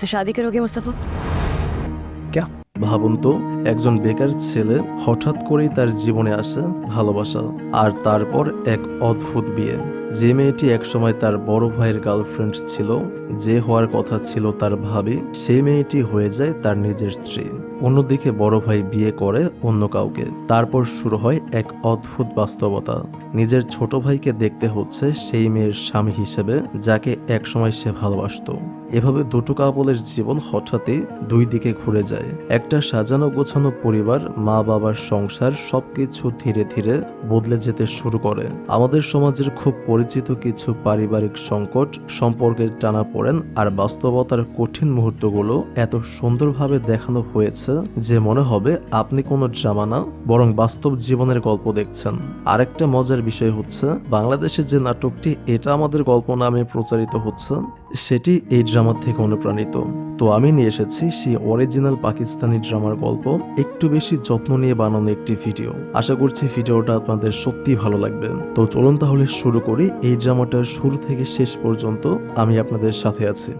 तो शादी करोगे मुस्तफा? क्या? ভাবুন তো, একজন বেকার ছেলে হঠাৎ করেই তার জীবনে আসে ভালোবাসা, আর তারপর এক অদ্ভুত বিয়ে। যে মেয়েটি একসময় তার বড় ভাইয়ের গার্লফ্রেন্ড ছিল, যে হওয়ার কথা ছিল তার ভাবি, সেই মেয়েটি হয়ে যায় তার নিজের স্ত্রী। অন্যদিকে বড় ভাই বিয়ে করে অন্য কাউকে। তারপর শুরু হয় এক অদ্ভুত বাস্তবতা। নিজের ছোট ভাইকে দেখতে হচ্ছে সেই মেয়ের স্বামী হিসেবে, যাকে একসময় সে ভালোবাসতো। এভাবে দুটো কাপলের জীবন হঠাৎই দুই দিকে ঘুরে যায়। একটা সাজানো গোছানো পরিবার, মা বাবার সংসার, সবকিছু ধীরে ধীরে বদলে যেতে শুরু করে। আমাদের সমাজের খুব পরিচিত কিছু পারিবারিক সংকট, সম্পর্কের টানাপোড়েন আর বাস্তবতার কঠিন মুহূর্তগুলো এত সুন্দরভাবে দেখানো হয়েছে যে মনে হবে আপনি কোনো ড্রামা না, বরং বাস্তব জীবনের গল্প দেখছেন। আরেকটা মজার বিষয় হচ্ছে, বাংলাদেশে যে নাটকটি এটা আমাদের গল্প নামে প্রচারিত হচ্ছে, সেটি এই ড্রামা থেকে অনুপ্রাণিত। তো আমি নিয়ে এসেছি সেই অরিজিনাল পাকিস্তানি ড্রামার গল্প, একটু বেশি যত্ন নিয়ে বানানো একটি ভিডিও। আশা করছি ভিডিওটা আপনাদের সত্যি ভালো লাগবে। তো চলুন তাহলে শুরু করি। এই ড্রামাটার শুরু থেকে শেষ পর্যন্ত আমি আপনাদের সাথে আছি।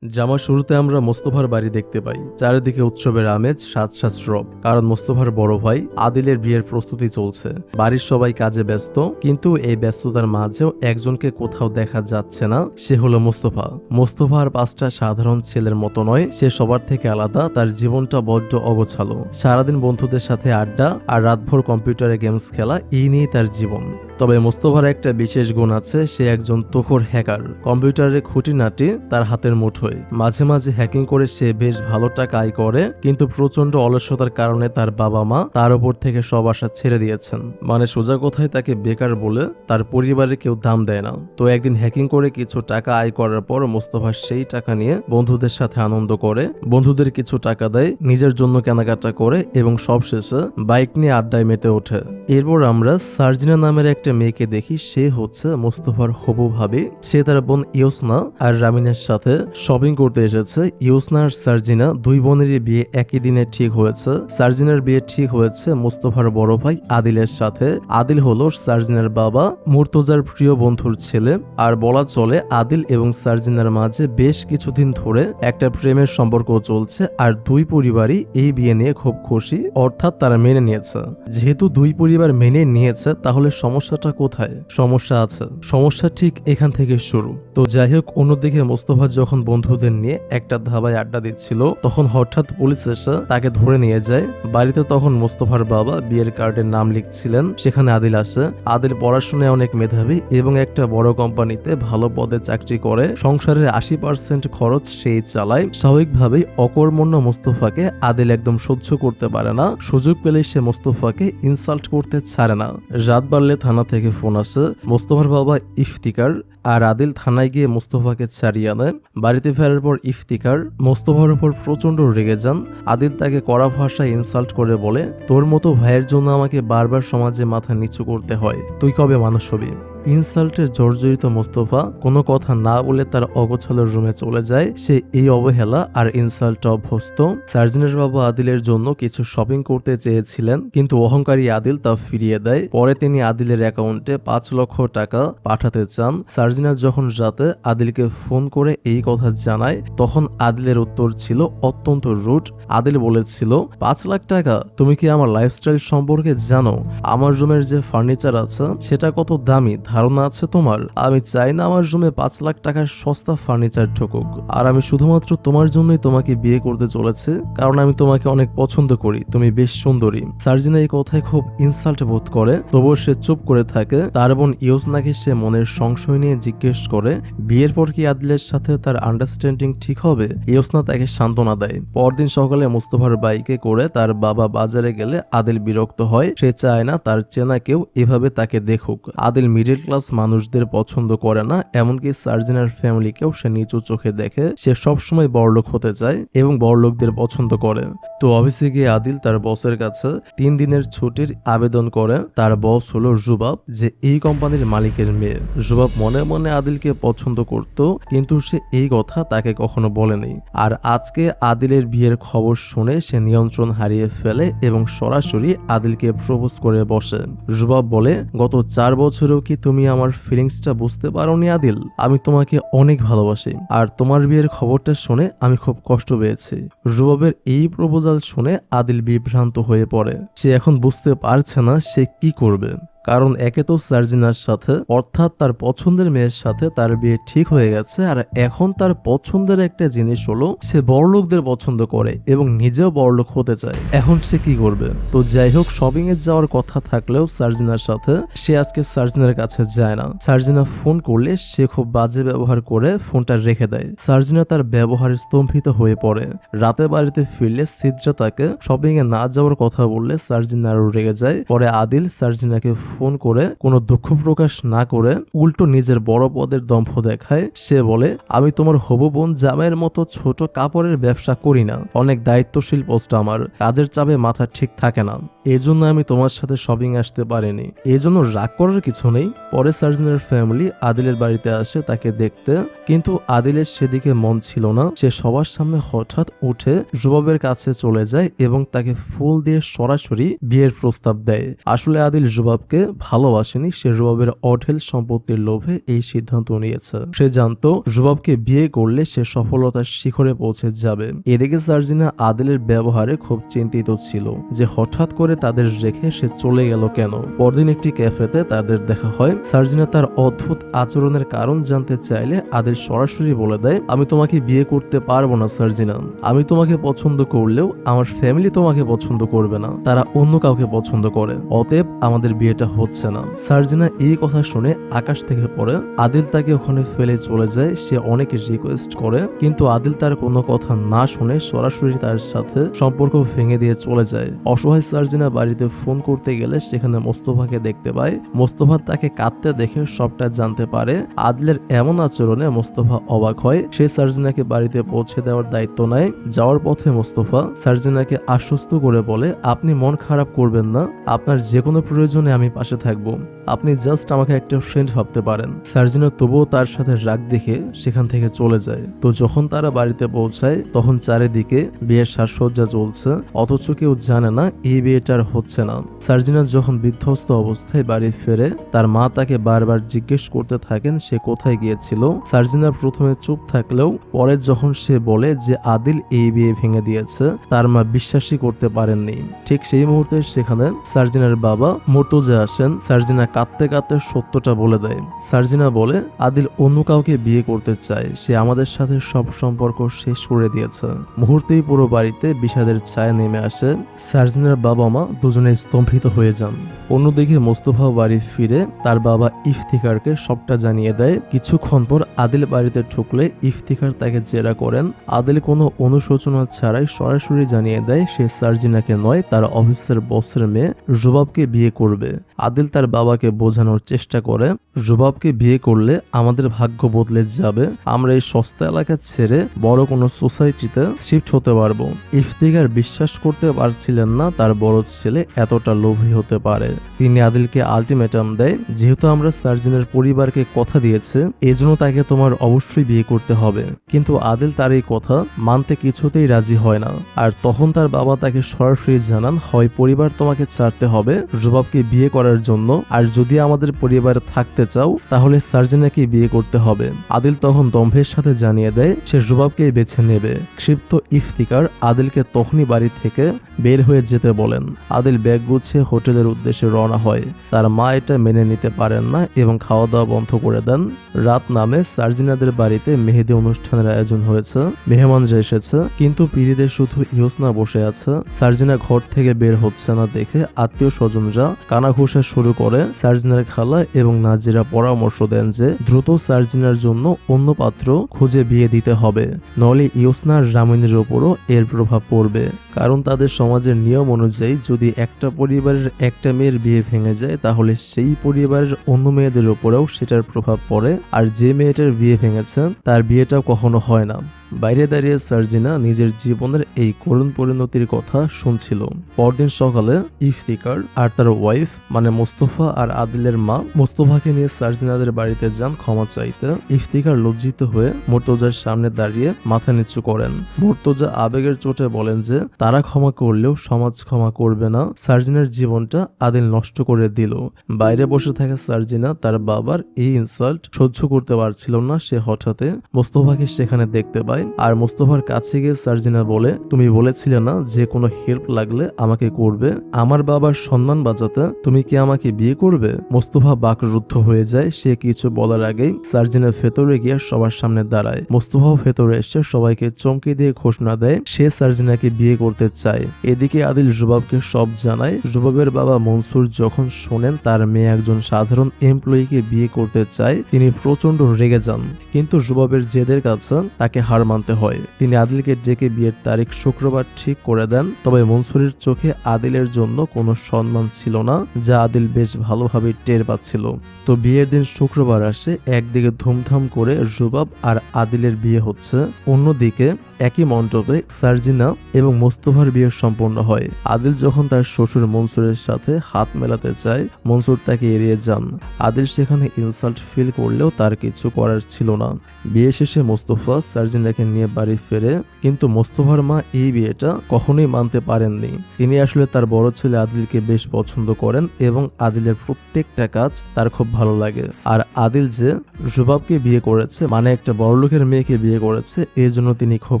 ড্রামার শুরুতে আমরা মোস্তফার বাড়ি দেখতে পাই। চারিদিকে উৎসবের আমেজ, সাজ রব, কারণ মোস্তফার বড় ভাই আদিলের বিয়ের প্রস্তুতি চলছে। বাড়ির সবাই কাজে ব্যস্ত, কিন্তু এই ব্যস্ততার মাঝেও একজনকে কোথাও দেখা যাচ্ছে না, সে হলো মোস্তফা। মোস্তফা আর পাঁচটা সাধারণ ছেলের মতো নয়, সে সবার থেকে আলাদা। তার জীবনটা বড্ড অগোছালো। সারাদিন বন্ধুদের সাথে আড্ডা আর রাতভর কম্পিউটারে গেমস খেলা, এই নিয়েই তার জীবন। তবে মোস্তফার একটা বিশেষ গুণ আছে, সে একজন তুখোর হ্যাকার। কম্পিউটারের খুঁটিনাটি তার হাতের মুঠোয়। মাঝে মাঝে হ্যাকিং করে সে বেশ ভালো টাকা আয় করে, কিন্তু প্রচন্ড অলসতার কারণে তার বাবা মা তার উপর থেকে সব আশা ছেড়ে দিয়েছেন। মানে সোজা কথায় তাকে বেকার বলে তার পরিবারে কেউ দাম দেয় না। তো একদিন হ্যাকিং করে কিছু টাকা আয় করার পর মোস্তফা সেই টাকা নিয়ে বন্ধুদের সাথে আনন্দ করে, বন্ধুদের কিছু টাকা দেয়, নিজের জন্য কেনাকাটা করে এবং সবশেষে বাইক নিয়ে আড্ডায় মেতে ওঠে। এরপর আমরা সার্জিনা নামের একটা মেয়েকে দেখি। সে হচ্ছে মোস্তফার হবু ভাবি। সে তার বোন ইউসনা আর রামিনের সাথে শপিং করতে এসেছে। ইউসনা আর সার্জিনা দুই বোনেরই বিয়ে একই দিনে ঠিক হয়েছে। সার্জিনার বিয়ে ঠিক হয়েছে মোস্তফার বড় ভাই আদিলের সাথে। আদিল হলো সার্জিনার বাবা, মুর্তজার প্রিয় বন্ধুর ছেলে। আর বলা চলে আদিল এবং সার্জিনার মাঝে বেশ কিছুদিন ধরে একটা প্রেমের সম্পর্ক চলছে। আর দুই পরিবারই এই বিয়ে নিয়ে খুব খুশি, অর্থাৎ তারা মেনে নিয়েছে। যেহেতু দুই পরিবার মেনে নিয়েছে, তাহলে সমস্যাটা কোথায়? সমস্যা আছে, সমস্যা ঠিক এখান থেকে শুরু। তো যাই হোক, অন্যদিকে মোস্তফা যখন বন্ধুদের নিয়ে একটা ধাবায় আড্ডা দিচ্ছিল, তখন হঠাৎ পুলিশ এসে তাকে ধরে নিয়ে যায়। বাড়িতে তখন মোস্তফার বাবা বিয়ের কার্ডের নাম লিখছিলেন। সেখানে আদিল আসে। আদিল পড়াশোনায় অনেক মেধাবী এবং একটা বড় কোম্পানিতে ভালো পদে চাকরি করে। সংসারের 80% খরচ সেই চালায়। স্বাভাবিকভাবেই অকর্মণ্য মোস্তফাকে আদিল একদম সহ্য করতে পারে না। সুযোগ পেলেই সে মোস্তফাকে ইনসাল্ট করতে ছাড়ে না। রাত বাড়লে থানা থেকে ফোন আসে। মোস্তফার বাবা ইফতিকার আর আদিল থানায় গিয়ে মোস্তফাকে ছাড়িয়ে আনে। বাড়িতে ফেরার পর ইফতিকার মোস্তফার উপর প্রচন্ড রেগে যান। আদিল তাকে কড়া ভাষায় ইনসাল্ট করে বলে, তোর মতো ভাইয়ের জন্য আমাকে বারবার সমাজে মাথা নিচু করতে হয়, তুই কবে মানুষ হবি? ইনসাল্টের জর্জরিত মোস্তফা কোনো কথা না বলে তার অগোছালো রুমে চলে যায়। সে এই অবহেলা আর ইনসাল্টে অভ্যস্ত। সার্জিনার বাবা আদিলের জন্য কিছু শপিং করতে চেয়েছিলেন, কিন্তু অহংকারী আদিল তা ফিরিয়ে দেয়। পরে তিনি আদিলের অ্যাকাউন্টে 5 লক্ষ টাকা পাঠাতে চান। সার্জিনা যখন রাতে আদিলকে ফোন করে এই কথা জানায়, তখন আদিলের উত্তর ছিল অত্যন্ত রুড। আদিল বলেছিল, 5 লাখ টাকা? তুমি কি আমার লাইফস্টাইল সম্পর্কে জানো? আমার রুমের যে ফার্নিচার আছে সেটা কত দামি ধারণা আছে তোমার? আমি চাই না আমার রুমে 5 লাখ টাকার সস্তা ফার্নিচার ঢুকুক। আর আমি শুধুমাত্র তোমার জন্যই তোমাকে বিয়ে করতে চলেছি, কারণ আমি তোমাকে অনেক পছন্দ করি, তুমি বেশ সুন্দরী। সার্জিনা এই কথায় খুব ইনসাল্ট বোধ করে, তবুও সে চুপ করে থাকে। তার বোন ইউসনাকে সে মনের সংশয় নিয়ে জিজ্ঞেস করে, বিয়ের পর কি আদিলের সাথে তার আন্ডারস্ট্যান্ডিং ঠিক হবে? ইউসনা তাকে সান্ত্বনা দেয়। পরদিন সকালে মোস্তফার বাইকে করে তার বাবা বাজারে গেলে আদিল বিরক্ত হয়। সে চায় না তার চেনা কেউ এভাবে তাকে দেখুক। আদিল মিডিল ক্লাস মানুষদের পছন্দ করে না, এমনকি সার্জিনার ফ্যামিলিকেও সে নিচু চোখে দেখে। সে সবসময় বড়লোক হতে চায় এবং বড়লোকদের পছন্দ করে। তো অফিসে গিয়ে আদিল তার বসের কাছে 3 দিনের ছুটির আবেদন করে। তার বস হলো রুবাব, যে এই কোম্পানির মালিকের মেয়ে। রুবাব মনে মনে আদিলকে পছন্দ করত, কিন্তু সে এই কথা তাকে কখনো বলেনি। আর আজকে আদিলের বিয়ের খবর শুনে সে নিয়ন্ত্রণ হারিয়ে ফেলে এবং সরাসরি আদিলকে প্রপোজ করে বসে। রুবাব বলে, গত 4 বছরেও কি তুমি আমার ফিলিংসটা বুঝতে পারোনি আদিল? আমি তোমাকে অনেক ভালোবাসি, আর তোমার বিয়ের খবরটা শুনে আমি খুব কষ্ট পেয়েছি। রুবাবের এই প্রপোজাল শুনে আদিল বিভ্রান্ত হয়ে পড়ে। সে এখন বুঝতে পারছে না সে কি করবে। কারণ একে তো সার্জিনার সাথে, অর্থাৎ তার পছন্দের মেয়ের সাথে তার বিয়ে ঠিক হয়ে গেছে, আর এখন তার পছন্দের একটা জিনিস হলো সে বড়লোকদের পছন্দ করে এবং নিজেও বড়লোক হতে চায়। এখন সে কি করবে? তো যাই হোক, শপিং এ যাওয়ার কথা থাকলেও সার্জিনার সাথে, সে আজকে সার্জিনার কাছে যায় না। সার্জিনা ফোন করলে সে খুব বাজে ব্যবহার করে ফোনটা রেখে দেয়। সার্জিনা তার ব্যবহারে স্তম্ভিত হয়ে পড়ে। রাতে বাড়িতে ফিরলে সিদ্রা তাকে শপিং এ না যাওয়ার কথা বললে সার্জিনা আরো রেগে যায়। পরে আদিল সার্জিনাকে ফোন করে কোনো দুঃখ প্রকাশ না করে উল্টো নিজের বড় পদের দম্ভ দেখায়। সে বলে, আমি তোমার হবু বোন জামাইয়ের মতো ছোট কাপড়ের ব্যবসা করি না, অনেক দায়িত্বশীল পোস্ট আমার, কাজের চাপে মাথা ঠিক থাকে না, এজন্য আমি তোমার সাথে শপিং আসতে পারিনি। এজন্য রাগ করার কিছু নেই। পরে সার্জিনার ফ্যামিলি আদিলের বাড়িতে আসে তাকে দেখতে, কিন্তু আদিলের সেদিকে মন ছিল না। সে সবার সামনে হঠাৎ উঠে রুবাবের কাছে চলে যায় এবং তাকে ফুল দিয়ে সরাসরি বিয়ের প্রস্তাব দেয়। আসলে আদিল রুবাবকে ভালোবাসেনি, সে রুবাবের অঢেল সম্পত্তির লোভে এই সিদ্ধান্ত নিয়েছে। সে জানতো রুবাবকে বিয়ে করলে সে সফলতার শিখরে পৌঁছে যাবে। এদিকে সার্জিনা আদিলের ব্যবহারে খুব চিন্তিত ছিল যে হঠাৎ করে তাদের রেখে সে চলে গেল কেন। পরদিন একটি ক্যাফেতে তাদের দেখা হয়। সার্জিনা তার অদ্ভুত আচরণের কারণ জানতে চাইলে আদিল সরাসরি বলে দেয়, আমি তোমাকে বিয়ে করতে পারবো না সার্জিনা, আমি তোমাকে পছন্দ করলেও আমার ফ্যামিলি তোমাকে পছন্দ করবে না, তারা অন্য কাউকে পছন্দ করে, অতএব আমাদের বিয়েটা হচ্ছে না। সার্জিনা এই কথা শুনে আকাশ থেকে পড়ে। আদিল তাকে ওখানে ফেলে চলে যায়। সে অনেক রিকোয়েস্ট করে, কিন্তু আদিল তার কোনো কথা না শুনে সরাসরি তার সাথে সম্পর্ক ভেঙে দিয়ে চলে যায়। অসহায় সার্জিনা বাড়িতে ফোন করতে গেলে সেখানে মোস্তফাকে দেখতে পায়। মোস্তফা তাকে কাঁদতে দেখে সবটা জানতে পারে। আদিলের এমন আচরণে মোস্তফা অবাক হয়। সে সার্জিনাকে বাড়িতে পৌঁছে দেওয়ার দায়িত্ব নেয়। যাওয়ার পথে মোস্তফা সার্জিনাকে আশ্বস্ত করে বলে, আপনি মন খারাপ করবেন না, আপনার যে কোনো প্রয়োজনে আমি পাশে থাকবো, আপনি জাস্ট আমাকে একটা ফ্রেন্ড ভাবতে পারেন। সার্জিনা তবুও তার সাথে রাগ দেখে সেখান থেকে চলে যায়। তো যখন তারা বাড়িতে পৌঁছায় তখন চারিদিকে বিয়ের সাজসজ্জা চলছে, অথচ কেউ জানে না এই বিয়েটার হচ্ছে না। সার্জিনা যখন বিধ্বস্ত অবস্থায় বাড়ি ফেরে তার মা তাকে বারবার জিজ্ঞেস করতে থাকেন সে কোথায় গিয়েছিল। সার্জিনা প্রথমে চুপ থাকলেও পরে যখন সে বলে যে আদিল এই বিয়ে ভেঙে দিয়েছে, তার মা বিশ্বাসই করতে পারেননি। ঠিক সেই মুহূর্তে সেখানে সার্জিনার বাবা মুর্তজা আসেন। সার্জিনা কাঁদতে কাঁদতে সত্যটা বলে দেয়। সার্জিনা বলে, আদিল অন্য কাউকে বিয়ে করতে চায়, সে আমাদের সাথে সব সম্পর্ক শেষ করে দিয়েছে। মুহূর্তেই পুরো বাড়িতে বিষাদের ছায়া নেমে আসে। সার্জিনার বাবা মা দুজনে স্তম্ভিত হয়ে যান। অন্যদিকে মোস্তফা বাড়ি ফিরে তার বাবা ইফতিকারকে সবটা জানিয়ে দেয়। কিছুক্ষণ পর আদিল বাড়িতে ঢুকলে ইফতিকার তাকে জেরা করেন। আদিল কোনো অনুশোচনা ছাড়াই সরাসরি জানিয়ে দেয় সে সার্জিনাকে নয়, তার অফিসের বসের মেয়ে রুবাবকে বিয়ে করবে। আদিল তার বাবাকে বোঝানোর চেষ্টা করে, রুবাবকে বিয়ে করলে আমাদের ভাগ্য বদলে যাবে, আমরা এই সস্তা এলাকা ছেড়ে বড় কোনো সোসাইটিতে শিফট হতে পারবো। ইফতিকার বিশ্বাস করতে পারছিলেন না তার বড় ছেলে এতটা লোভী হতে পারে। তিনি আদিলকে আলটিমেটাম দেয়, যেহেতু আমরা সার্জিনের পরিবারকে কথা দিয়েছে, এজন্য তাকে তোমার অবশ্যই বিয়ে করতে হবে। কিন্তু আদিল তার এই কথা মানতে কিছুতেই রাজি হয় না। আর তখন তার বাবা তাকে সরাসরি জানান, হয় পরিবার তোমাকে ছাড়তে হবে রুবাবকে বিয়ে করার জন্য, আর যদি আমাদের পরিবারে থাকতে চাও তাহলে সার্জিনাকে বিয়ে করতে হবে। আদিল তখন দম্ভের সাথে জানিয়ে দেয় সে রুবাবকে বেছে নেবে। ক্ষিপ্ত ইফতিকার আদিলকে তখনই বাড়ি থেকে বের হয়ে যেতে বলেন। আদিল ব্যাগ গুছিয়ে হোটেলের উদ্দেশ্যে রওনা হয়। তার মা এটা মেনে নিতে পারেন না এবং খাওয়া দাওয়া বন্ধ করে দেন। রাত নামে সার্জিনাদের বাড়িতে মেহেদি অনুষ্ঠানের আয়োজন হয়েছে। মেহমানরা এসেছে, কিন্তু পিরিদের শুধু ইহসনা বসে আছে। সার্জিনা ঘর থেকে বের হচ্ছে না দেখে আত্মীয় স্বজনরা কানাঘুষা শুরু করে। সার্জিনার খালা এবং নাজিরা পরামর্শ দেন যে দ্রুত সার্জিনার জন্য অন্য পাত্র খুঁজে বিয়ে দিতে হবে, নইলে ইহসনার রামিনের উপরও এর প্রভাব পড়বে। কারণ তাদের সমাজের নিয়ম অনুযায়ী যদি একটা পরিবারের একটা মেয়ের বিয়ে ভেঙে যায় তাহলে সেই পরিবারের অন্য মেয়েদের উপরেও সেটার প্রভাব পড়ে, আর যে মেয়েটার বিয়ে ভেঙেছে তার বিয়েটাও কখনো হয় না। বাইরে দাঁড়িয়ে সার্জিনা নিজের জীবনের এই করুণ পরিণতির কথা শুনছিল। পরদিন সকালে ইফতিকার আর তার ওয়াইফ মানে মোস্তফা আর আদিলের মা মোস্তফাকে নিয়ে সার্জিনাদের বাড়িতে যান ক্ষমা চাইতে। ইফতিকার লজ্জিত হয়ে মুর্তজার সামনে দাঁড়িয়ে মাথা নিচু করেন। মুর্তজা আবেগের চোটে বলেন যে তারা ক্ষমা করলেও সমাজ ক্ষমা করবে না। সার্জিনার জীবনটা আদিল নষ্ট করে দিল। বাইরে বসে থাকা সার্জিনা তার বাবার এই ইনসাল্ট সহ্য করতে পারছিল না। সে হঠাৎ মোস্তফাকে সেখানে দেখতে পায় আর মোস্তফার কাছে গিয়ে সার্জিনা বলে, তুমি বলেছিলে না যে কোনো হেল্প লাগলে আমাকে করবে, আমার বাবার সম্মান বাঁচাতে তুমি কি আমাকে বিয়ে করবে? মোস্তফা বাকরুদ্ধ হয়ে যায়। সে কিছু বলার আগেই সার্জিনা ভেতরে গিয়ে সবার সামনে দাঁড়ায়। মোস্তফাও ভেতরে এসে সবাইকে চমকে দিয়ে ঘোষণা দেয় সে সার্জিনাকে বিয়ে করতে চায়। এদিকে আদিল জুবাবকে সব জানায়। জুবাবের বাবা মনসুর যখন শোনেন তার মেয়ে একজন সাধারণ এমপ্লয়িকে বিয়ে করতে চায় তিনি প্রচন্ড রেগে যান, কিন্তু জুবাবের জেদের কাছে তাকে হার মানতে হয়। তিনি আদিলকে ডেকে বিয়ের তারিখ শুক্রবার ঠিক করে দেন। তবে মনসুরের চোখে আদিলের জন্য কোনো সম্মান ছিল না, যা আদিল বেশ ভালোভাবে টের পাচ্ছিল। তো বিয়ের দিন শুক্রবার আসে। একদিকে ধুমধাম করে জুবাব আর আদিলের বিয়ে হচ্ছে, অন্যদিকে একই মণ্ডপে সার্জিনা এবং মোস্তফার বিয়ে সম্পন্ন হয়। আদিল যখন তার শ্বশুর মনসুরের সাথে হাত মেলাতে চায় মনসুর তাকে এড়িয়ে যান। আদিল সেখানে ইনসাল্ট ফিল করলেও তার কিছু করার ছিল না। বিয়ে শেষে মোস্তফা সার্জিনাকে নিয়ে বাড়ি ফেরে, কিন্তু মোস্তফার মা এই বিয়েটা কখনোই মানতে পারেননি। তিনি আসলে তার বড় ছেলে আদিলকে বেশ পছন্দ করেন এবং আদিলের প্রত্যেকটা কাজ তার খুব ভালো লাগে। আর আদিল যে জুবাবকে বিয়ে করেছে মানে একটা বড়লোকের মেয়েকে বিয়ে করেছে এই জন্য তিনি খুব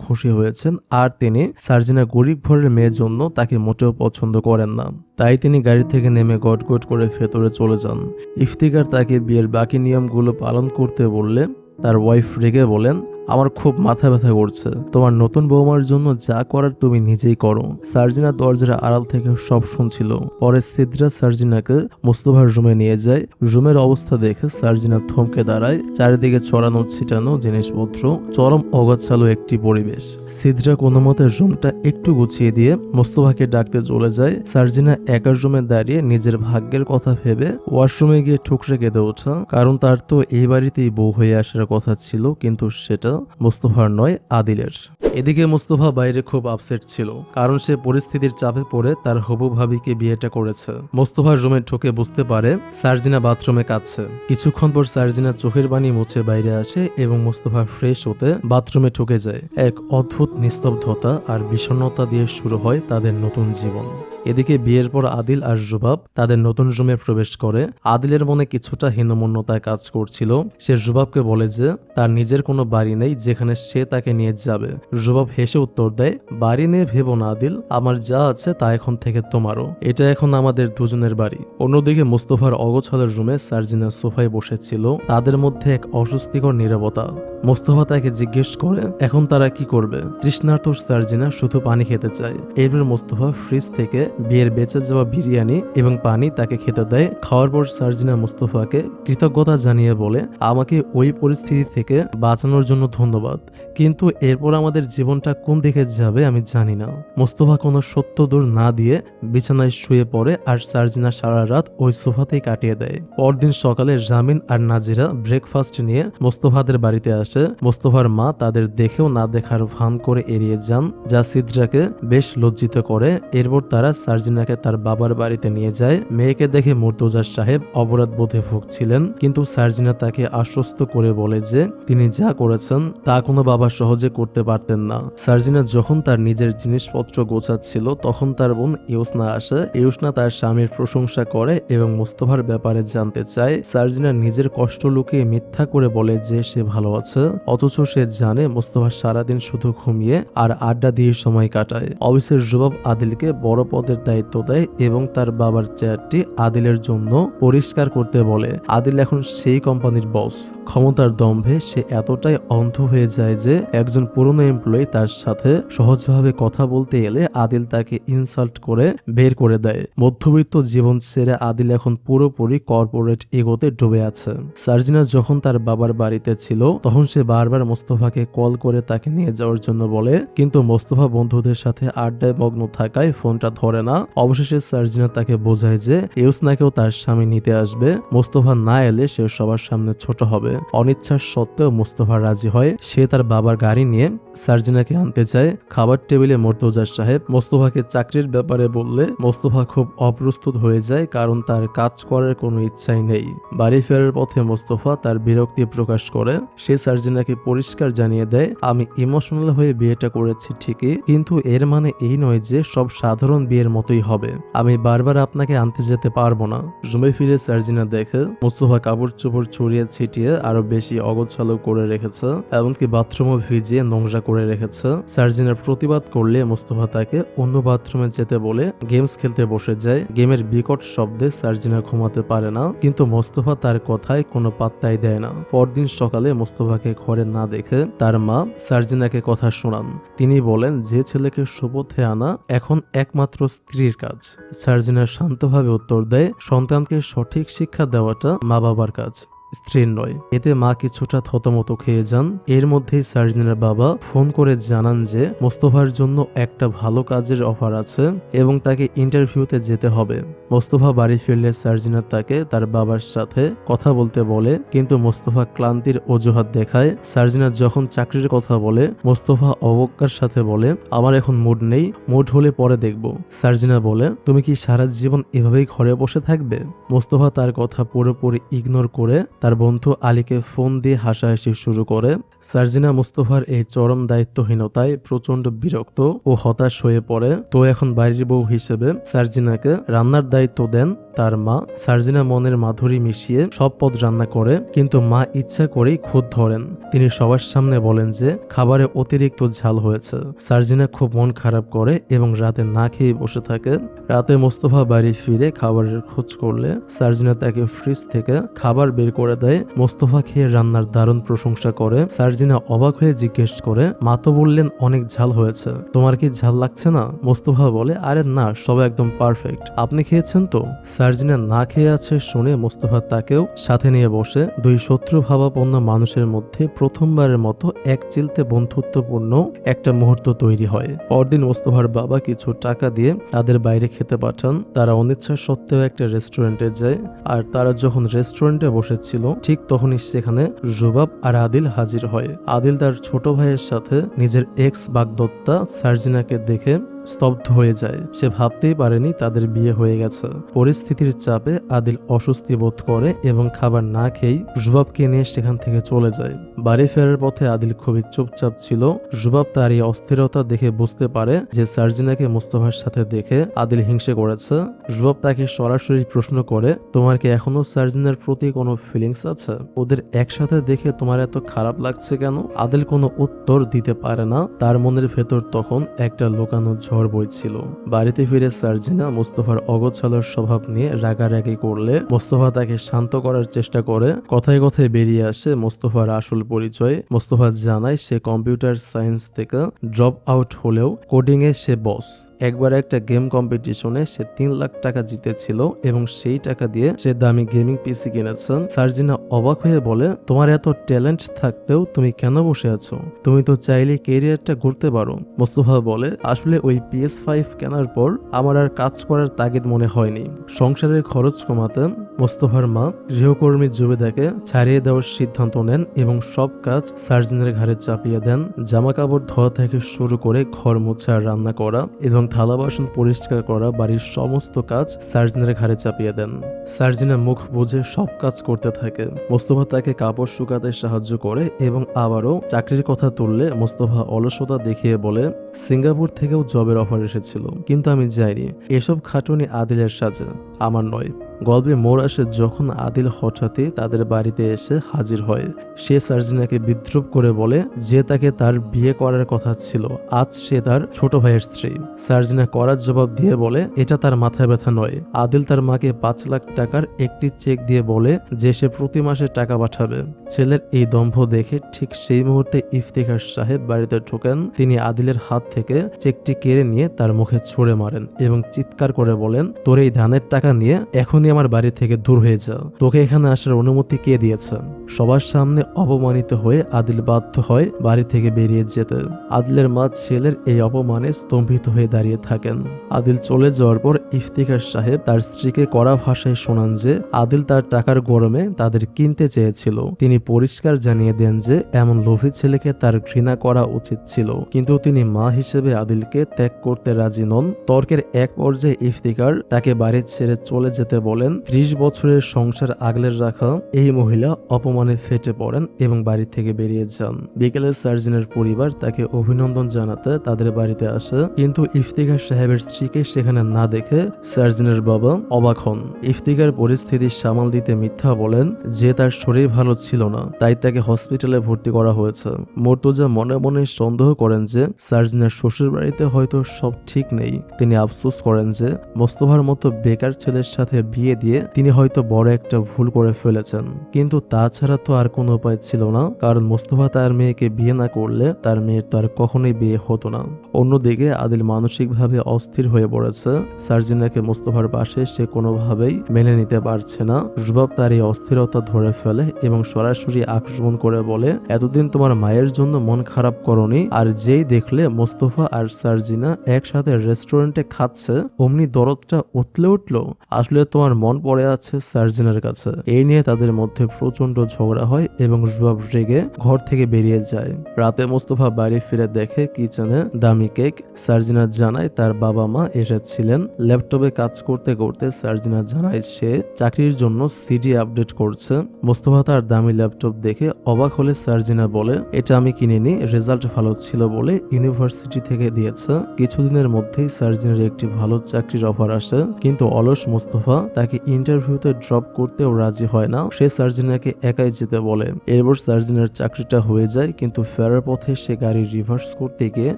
খুশি হয়েছেন। আর তিনি সার্জিনা গরিব ঘরের মেয়ের জন্য তাকে মোটেও পছন্দ করেন না। তাই তিনি গাড়ি থেকে নেমে গটগট করে ভেতরে চলে যান। ইফতিকার তাকে বিয়ের বাকি নিয়মগুলো পালন করতে বললে তার ওয়াইফ রেগে বলেন, আমার খুব মাথা ব্যথা করছে, তোমার নতুন বৌমার জন্য যা করার তুমি নিজেই করো। সার্জিনা দরজার আড়াল থেকে সব শুনছিল। পরে সিদ্রা সার্জিনাকে মোস্তফার রুমে নিয়ে যায়। রুমের অবস্থা দেখে সার্জিনা থমকে দাঁড়ায়। চারিদিকে ছড়ানো ছিটানো জিনিসপত্র, চরম অগোছালো একটি পরিবেশ। সিদ্রা কোনো মতে রুমটা একটু গুছিয়ে দিয়ে মোস্তফাকে ডাকতে চলে যায়। সার্জিনা একার রুমে দাঁড়িয়ে নিজের ভাগ্যের কথা ভেবে ওয়াশরুমে গিয়ে ঠুকরে কেঁদে ওঠা, কারণ তার তো এই বাড়িতেই বউ হয়ে আসার কথা ছিল, কিন্তু সেটা মোস্তফার নয় আদিলের। এদিকে মোস্তফা বাইরে খুব আপসেট ছিল, কারণ সে পরিস্থিতির চাপে পড়ে তার হবু ভাবিকে বিয়েটা করেছে। মোস্তফার রুমে ঢুকে বুঝতে পারে সার্জিনা বাথরুমে কাঁদছে। কিছুক্ষণ পর সার্জিনা চোখের পানি মুছে বাইরে আসে এবং মোস্তফা ফ্রেশ হতে বাথরুমে ঢুকে যায়। এক অদ্ভুত নিস্তব্ধতা আর বিষণ্ণতা দিয়ে শুরু হয় তাদের নতুন জীবন। এদিকে বিয়ের পর আদিল আর জুবাব তাদের নতুন রুমে প্রবেশ করে। আদিলের মনে কিছুটা হীনমন্যতায় কাজ করছিল। সে জুবাবকে বলে যে তার নিজের কোনো বাড়ি নেই যেখানে সে তাকে নিয়ে যাবে। জুবাব হেসে উত্তর দেয়, বাড়ি নিয়ে ভেবো না আদিল, আমার যা আছে তা এখন থেকে তোমারও, এটা এখন আমাদের দুজনের বাড়ি। অন্যদিকে মোস্তফার অগোছালের রুমে সার্জিনা সোফায় বসেছিল। তাদের মধ্যে এক অস্বস্তিকর নীরবতা। মোস্তফা তাকে জিজ্ঞেস করে এখন তারা কি করবে। তৃষ্ণার্ত সার্জিনা শুধু পানি খেতে চায়। এরপর মোস্তফা ফ্রিজ থেকে বিয়ের বেঁচে যাওয়া বিরিয়ানি এবং পানি তাকে খেতে দেয়। খাওয়ার পর সার্জিনা মোস্তফাকে কৃতজ্ঞতা জানিয়ে বলে, আমাকে ওই পরিস্থিতি থেকে বাঁচানোর জন্য ধন্যবাদ, কিন্তু এরপর আমাদের জীবনটা কোন দিকে যাবে আমি জানি না। মোস্তফা কোনো সত্য দূর না দিয়ে বিছানায় শুয়ে পড়ে আর সার্জিনা সারা রাত ওই সোফাতেই কাটিয়ে দেয়। পরদিন সকালে জামিন আর নাজিরা ব্রেকফাস্ট নিয়ে মোস্তফাদের বাড়িতে আসে। মোস্তফার মা তাদের দেখেও না দেখার ভান করে এড়িয়ে যান, যা সিদ্রাকে বেশ লজ্জিত করে। এরপর তারা সার্জিনাকে তার বাবার বাড়িতে নিয়ে যায়। মেয়েকে দেখে মুর্তজা সাহেব অপরাধ বোধে ভুগছিলেন, কিন্তু সার্জিনা তাকে আশ্বস্ত করে বলে যে তিনি যা করেছেন তা কোনো বাবা সহজে করতে পারতেন না। সার্জিনা যখন তার নিজের জিনিসপত্র গোছাচ্ছিল তখন তার বোন ইউসনা আসে। ইউসনা তার স্বামীর প্রশংসা করে এবং মোস্তফার ব্যাপারে জানতে চায়। সার্জিনা নিজের কষ্ট লুকিয়ে মিথ্যা করে বলে যে সে ভালো আছে, অথচ সে জানে মোস্তফা সারাদিন শুধু ঘুমিয়ে আর আড্ডা দিয়ে সময় কাটায়। অফিসের জবাব আদিলকে বড় পদের দায়িত্ব দেয় এবং তার বাবার চেয়ারটি আদিলের জন্য পরিষ্কার করতে বলে। আদিল এখন সেই কোম্পানির বস। ক্ষমতার দম্ভে সে এতটাই অন্ধ হয়ে যায় যে একজন পুরনো এমপ্লয়ি তার সাথে সহজভাবে কথা বলতে এলে আদিল তাকে ইনসাল্ট করে বের করে দেয়। মধ্যবিত্ত জীবন ছেড়ে আদিল এখন পুরোপুরি কর্পোরেট এগোতে ডুবে আছে। সার্জিনা যখন তার বাবার বাড়িতে ছিল তখন সে বারবার মোস্তফাকে কল করে তাকে নিয়ে যাওয়ার জন্য বলে, কিন্তু মোস্তফা বন্ধুদের সাথে আড্ডায় মগ্ন থাকায় ফোনটা ধরে না। অবশেষে সার্জিনা তাকে বোঝায় যে ইউসনাকেও তার স্বামী নিতে আসবে, মোস্তফা না এলে সে সবার সামনে ছোট হবে। অনিচ্ছার সত্ত্বেও মোস্তফা রাজি হয়। সে তার বাবার গাড়ি নিয়ে সার্জিনাকে আনতে চায়। খাবার টেবিলে মর্তজা সাহেব মোস্তফাকে চাকরির ব্যাপারে বললে মোস্তফা খুব অপ্রস্তুত হয়ে যায়, কারণ তার কাজ করার কোনো ইচ্ছাই নেই। বাড়ি ফেরার পথে মোস্তফা তার বিরক্তি প্রকাশ করে। সে সার্জিনাকে পরিষ্কার জানিয়ে দেয়, আমি ইমোশনাল হয়ে বিয়েটা করেছি ঠিকই, কিন্তু এর মানে এই নয় যে সব সাধারণ বিয়ের মতোই হবে। আমি বারবার আপনাকে আনতে যেতে পারবো না। রুমে ফিরে সার্জিনা দেখে মোস্তফা কাপড় চোপড় ছড়িয়ে ছিটিয়ে আরো বেশি অগোছালো করে রেখেছে, এমনকি বাথরুমও ভিজিয়ে নোংরা করে রেখেছে। সার্জিনার প্রতিবাদ করলে মোস্তফা তাকে অন্য বাথরুমে যেতে বলে গেমস খেলতে বসে যায়। গেমের বিকট শব্দে সার্জিনা ঘুমাতে পারে না, কিন্তু মোস্তফা তার কথায় কোনো পাত্তাই দেয় না। পরদিন সকালে মোস্তফাকে ঘরে না দেখে তার মা সার্জিনাকে কথা শোনান। তিনি বলেন যে ছেলেকে সুপথে আনা এখন একমাত্র স্ত্রীর কাজ। সার্জিনা শান্তভাবে উত্তর দেয়, সন্তানকে সঠিক শিক্ষা দেওয়াটা মা বাবার কাজ, স্ত্রীর নয়। এতে মা কিছুটা থতমত খেয়ে যান। এর মধ্যেই সার্জিনার বাবা ফোন করে জানান যে মোস্তফার জন্য একটা ভালো কাজের অফার আছে এবং তাকে ইন্টারভিউতে যেতে হবে। মোস্তফা বাড়ি ফিরলে সার্জিনা তাকে তার বাবার সাথে কথা বলতে বলে, কিন্তু মোস্তফা ক্লান্তির অজুহাত দেখায়। সার্জিনা যখন চাকরির কথা বলে মোস্তফা অবজ্ঞার সাথে বলে, আমার এখন মুড নেই, মুড হলে পরে দেখব। সার্জিনা বলে, তুমি কি সারা জীবন এভাবেই ঘরে বসে থাকবে? মোস্তফা তার কথা পুরোপুরি ইগনোর করে তার বন্ধু আলীকে ফোন দিয়ে হাসাহাসি শুরু করে। সার্জিনা মোস্তফার এই চরম দায়িত্বহীনতায় প্রচন্ড বিরক্ত ও হতাশ হয়ে পড়ে। তো এখন বাড়ির বউ হিসেবে সার্জিনাকে রান্নার দায়িত্ব দেন তার মা। সার্জিনা মনের মাধুরী মিশিয়ে সব পদ রান্না করে, কিন্তু মা ইচ্ছা করেই খুঁত ধরেন। তিনি সবার সামনে বলেন যে খাবারে অতিরিক্ত ঝাল হয়েছে। সার্জিনা খুব মন খারাপ করে এবং রাতে না খেয়ে বসে থাকে। রাতে মোস্তফা বাড়ি ফিরে খাবারের খোঁজ করলে সার্জিনা তাকে ফ্রিজ থেকে খাবার বের করে দেয়। মোস্তফা খেয়ে রান্নার দারুণ প্রশংসা করে। সার্জিনা অবাক হয়ে জিজ্ঞেস করে, মা তো বললেন অনেক ঝাল হয়েছে, তোমার কি ঝাল লাগছে না? মোস্তফা বলে, আরে না, সব একদম পারফেক্ট। আপনি খেয়েছেন তো? সার্জিনা না খেয়ে আছে শুনে মোস্তফা তাকেও সাথে নিয়ে বসে। দুই শত্রু ভাবাপন্ন মানুষের মধ্যে প্রথমবারের মতো এক চিলতে বন্ধুত্বপূর্ণ একটা মুহূর্ত তৈরি হয়। পরদিন মোস্তফার বাবা কিছু টাকা দিয়ে তাদের বাইরে খেতে পাঠান। তারা অনিচ্ছা সত্ত্বেও একটা রেস্টুরেন্টে যায়। আর তারা যখন রেস্টুরেন্টে বসেছিল ঠিক তখনই সেখানে জুবাব আর আদিল হাজির হয়। আদিল তার ছোট ভাইয়ের সাথে নিজের এক্স বাগদত্তা সার্জিনাকে দেখে স্তব্ধ হয়ে যায়। সে ভাবতেই পারেনি তাদের বিয়ে হয়ে গেছে। পরিস্থিতির চাপে আদিল অস্বস্তি বোধ করে এবং খাবার না খেয়েই জুবাবকে নিয়ে সেখান থেকে চলে যায়। বাড়ি ফেরার পথে আদিল খুবই চুপচাপ ছিল। জুবাব তার এই অস্থিরতা দেখে বুঝতে পারে যে সার্জিনাকে মোস্তফার সাথে দেখে আদিল হিংসে করেছে। জুবাব তাকে সরাসরি প্রশ্ন করে, তোমার কি এখনো সার্জিনার প্রতি কোনো ফিলিংস আছে? ওদের একসাথে দেখে তোমার এত খারাপ লাগছে কেন? আদিল কোনো উত্তর দিতে পারে না। তার মনের ভেতর তখন একটা লুকানো ঝড় বইছিল। বাড়িতে ফিরে সার্জিনা মোস্তফার অগোছালোর স্বভাব নিয়ে রাগারাগি করলে মোস্তফা তাকে শান্ত করার চেষ্টা করে। কথায় কথায় বেরিয়ে আসে মোস্তফার আসল পরিচয়। মোস্তফা জানায় সে কম্পিউটার সায়েন্স থেকে ড্রপ আউট হলেও কোডিং এ সে বস। একবার একটা গেম কম্পিটিশনে সে 3 লাখ টাকা জিতেছিল এবং সেই টাকা দিয়ে সে দামি গেমিং পিসি কিনেছেন। সার্জিনা অবাক হয়ে বলে, তোমার এত ট্যালেন্ট থাকতেও তুমি কেন বসে আছো? তুমি তো চাইলে ক্যারিয়ারটা গড়তে পারো। মোস্তফা বলে, আসলে ওই PS5 কেনার পর আমার আর কাজ করার তাগিদ মনে হয়নি। সংসারের খরচ কমাতে মোস্তফার মা গৃহকর্মী জুবেদাকে ছাড়িয়ে দেওয়ার সিদ্ধান্ত নেন এবং সব কাজ সার্জিনের ঘাড়ে চাপিয়ে দেন। জামা কাপড় ধোয়া থেকে শুরু করে ঘর মোছা, রান্না করা এবং থালা বাসন পরিষ্কার করা, বাড়ির সমস্ত কাজ সার্জিনের ঘাড়ে চাপিয়ে দেন। সার্জিনা মুখ বুঝে সব কাজ করতে থাকে। মোস্তফা তাকে কাপড় শুকাতে সাহায্য করে এবং আবারও চাকরির কথা তুললে মোস্তফা অলসতা দেখিয়ে বলে, সিঙ্গাপুর থেকেও জবের অফার এসেছিল, কিন্তু আমি যাইনি। এসব খাটুনি আদিলের সাজে, আমার নয়। গল্পে মোড় আসে যখন আদিল হঠাৎই তাদের বাড়িতে এসে হাজির হয়। সে সার্জিনাকে বিদ্রুপ করে বলে যে তাকে তার বিয়ে করার কথা ছিল, আজ সে তার ছোট ভাইয়ের স্ত্রী। সার্জিনা করার জবাব দিয়ে বলে, এটা তার মাথা ব্যথা নয়। আদিল তার মাকে 5 লাখ টাকার একটি চেক দিয়ে বলে যে সে প্রতি মাসে টাকা পাঠাবে। ছেলের এই দম্ভ দেখে ঠিক সেই মুহূর্তে ইফতিখার সাহেব বাড়িতে ঢোকেন। তিনি আদিলের হাত থেকে চেকটি কেড়ে নিয়ে তার মুখে ছুঁড়ে মারেন এবং চিৎকার করে বলেন, তোর এই ধানের টাকা নিয়ে এখন এখনই আমার বাড়ি থেকে দূর হয়ে যা, তোকে এখানে আসার অনুমতি কে দিয়েছে? সবার সামনে অপমানিত হয়ে আদিল বাধ্য হয় বাড়ি থেকে বেরিয়ে যেতে। আদিলের মা ছেলের এই অপমানে স্তম্ভিত হয়ে দাঁড়িয়ে থাকেন। আদিল চলে যাওয়ার পর ইফতিখার সাহেব তার স্ত্রীকে কড়া ভাষায় শোনান যে আদিল তার টাকার গরমে তাদের কিনতে চেয়েছিল। তিনি পরিষ্কার জানিয়ে দেন যে এমন লোভী ছেলেকে তার ঘৃণা করা উচিত ছিল, কিন্তু তিনি মা হিসেবে আদিলকে ত্যাগ করতে রাজি নন। তর্কের এক পর্যায়ে ইফতিখার তাকে বাড়ি ছেড়ে চলে যেতে বলেন। 30 বছরের সংসার আগলে রাখা এই মহিলা অপমানে ফেটে পড়েন এবং বাড়ি থেকে বেরিয়ে যান। বিকেলে সার্জিনের পরিবার তাকে অভিনন্দন জানাতে তাদের বাড়িতে আসে, কিন্তু ইফতিখার সাহেবের স্ত্রীকে সেখানে না দেখে সার্জিনের বাবা অবাক হন। ইফতিখার পরিস্থিতি সামাল দিতে মিথ্যা বলেন যে তার শরীর ভালো ছিল না, তাই তাকে হসপিটালে ভর্তি করা হয়েছে। মুর্তজা মনে মনে সন্দেহ করেন যে সার্জিনের শ্বশুর বাড়িতে হয়তো সব ঠিক নেই। তিনি আফসোস করেন যে মোস্তফার মতো বেকার ছেলের সাথে বিয়ে দিয়ে তিনি হয়তো বড় একটা ভুল করে ফেলেছেন, কিন্তু তাছাড়া তো আর কোনো উপায় ছিল না, কারণ মোস্তফা তার মেয়েকে বিয়ে না করলে তার মেয়ের তো আর কখনোই বিয়ে হতো না। অন্যদিকে আদিল মানসিকভাবে অস্থির হয়ে পড়েছে। সার্জিনাকে মোস্তফার পাশে সে কোনোভাবেই মেনে নিতে পারছে না। রুবাব তার এই অস্থিরতা ধরে ফেলে এবং সরাসরি আক্রমণ করে বলে, এতদিন তোমার মায়ের জন্য মন খারাপ করনি, আর যেই দেখলে মোস্তফা আর সার্জিনা একসাথে রেস্টুরেন্টে খাচ্ছে অমনি দরদটা উতলে উঠলো। আসলে তোমার মন পড়ে আছে সার্জিনার কাছে। এই নিয়ে তাদের মধ্যে প্রচন্ড ঝগড়া হয় এবং রুবাব রেগে ঘর থেকে বেরিয়ে যায়। রাতে মোস্তফা বাড়ি ফিরে দেখে কিচেনে দামি কেক। সার্জিনা জানায় তার বাবা মা এসেছিলেন। ল্যাপটপে কাজ করতে করতে সার্জিনা জানায় সে চাকরির জন্য সিডি আপডেট করছে। মোস্তফা তার দামি ল্যাপটপ দেখে অবাক হলে সার্জিনা বলে, এটা আমি কিনিনি, রেজাল্ট ভালো ছিল বলে ইউনিভার্সিটি থেকে দিয়েছে। কিছুদিনের মধ্যেই সার্জিনার একটি ভালো চাকরির অফার আসে, কিন্তু অলস মোস্তফা তাকে ইন্টারভিউতে ড্রপ করতেও রাজি হয় না। সে সার্জিনাকে একাই যেতে বলে। এরপর সার্জিনার চাকরিটা হয়ে যায়, কিন্তু ফেরার পথে সে গাড়ি রিভার্স করতে গিয়ে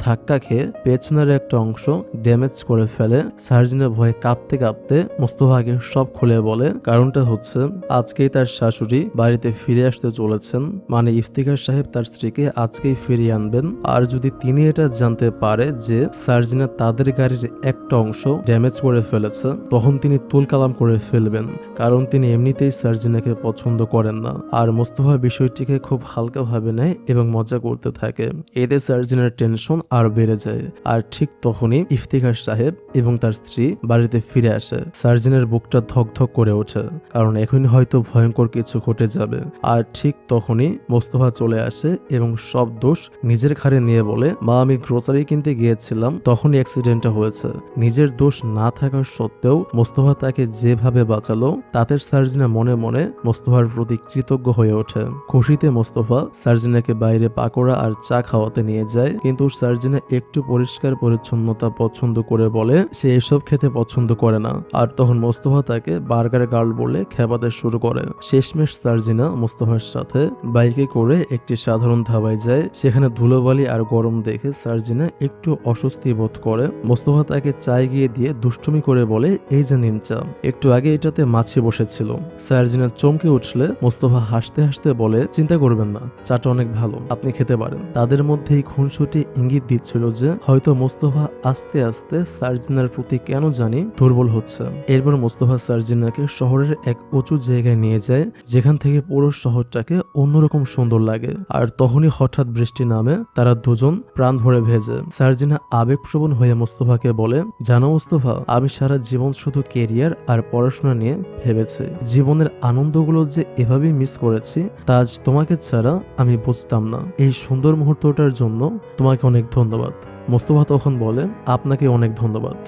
ধাক্কা খেয়ে পেছনের একটা অংশ ড্যামেজ করে ফেলে। সার্জিনা ভয়ে কাঁপতে কাঁপতে মোস্তফাকে সব খুলে বলে। কারণটা হচ্ছে আজকেই তার শাশুড়ি বাড়িতে ফিরে আসতে চলেছেন, মানে ইফতিখার সাহেব তার স্ত্রীকে আজকেই ফিরিয়ে আনবেন। আর যদি তিনি এটা জানতে পারে যে সার্জিনা তাদের গাড়ির একটা অংশ ড্যামেজ করে ফেলেছে, তখন তিনি তুলকালাম করে ফেলবেন, কারণ তিনি এমনিতেই সার্জিনাকে পছন্দ করেন না। আর মোস্তফা বিষয়টিকে খুব হালকা ভাবে নেয় এবং মজা করতে থাকে। এতে সার্জিনার টেনশন আর বেড়ে যায়। আর ঠিক তখনই ইফতিখার সাহেব এবং তার স্ত্রী বাড়িতে ফিরে আসে। সার্জিনার বুকটা ধকধক করে ওঠে, কারণ এখন হয়তো ভয়ঙ্কর কিছু ঘটে যাবে। আর ঠিক তখনই মোস্তফা চলে আসে এবং সব দোষ নিজের ঘাড়ে নিয়ে বলে, মা আমি গ্রোসারি কিনতে গিয়েছিলাম, তখনই অ্যাক্সিডেন্টটা হয়েছে। নিজের দোষ না থাকার সত্ত্বেও মোস্তফা তাকে যেভাবে বাঁচালো তাতে সার্জিনা মনে মনে মোস্তফার প্রতি কৃতজ্ঞ হয়ে ওঠে। খুশিতে মোস্তফা সার্জিনাকে বাইরে পাকোড়া আর চা খাওয়াতে নিয়ে যায়, কিন্তু সার্জিনা একটু পরিষ্কার পরিচ্ছন্নতা পছন্দ করে বলে সে এসব খেতে পছন্দ করে না। আর তখন মোস্তফা তাকে বার্গার গার্ল বলে খেপাতে শুরু করে। শেষমেশ সার্জিনা মোস্তফার সাথে বাইকে করে একটি সাধারণ ধাবায় যায়। সেখানে ধুলোবালি আর গরম দেখে সার্জিনা একটু অস্বস্তি বোধ করে। মোস্তফা তাকে চা এগিয়ে দিয়ে দুষ্টুমি করে বলে, এই যে নিন চা, একটু আগে এটাতে মাছি বসেছিল। সার্জিনা চমকে উঠলে মোস্তফা হাসতে হাসতে বলে, চিন্তা করবেন না, চাটা অনেক ভালো, আপনি খেতে পারেন। তাদের মধ্যেই খুনসুটি ইঙ্গিত দিচ্ছিল যে হয়তো মোস্তফা আস্তে আস্তে সার্জিনার প্রতি কেন জানি দুর্বল হচ্ছে। এরপর মোস্তফা সার্জিনাকে শহরের এক উঁচু জায়গায় নিয়ে যায়, যেখান থেকে পুরো শহরটাকে অন্যরকম সুন্দর লাগে। আর তখনই হঠাৎ বৃষ্টি নামে, তারা দুজন প্রাণ ভরে ভেজে। সার্জিনা আবেগপ্রবণ হয়ে মোস্তফাকে বলে, জানো মোস্তফা, আমি সারা জীবন শুধু কেরিয়ার আর পড়াশোনা নিয়ে ভেবেছি। জীবনের আনন্দগুলো যে এভাবেই মিস করেছি তা আজ তোমাকে ছাড়া আমি বুঝতাম না। এই সুন্দর মুহূর্তটার জন্য তোমাকে অনেক ধন্যবাদ। মোস্তফা তখন বলে, আপনাকে অনেক ধন্যবাদ।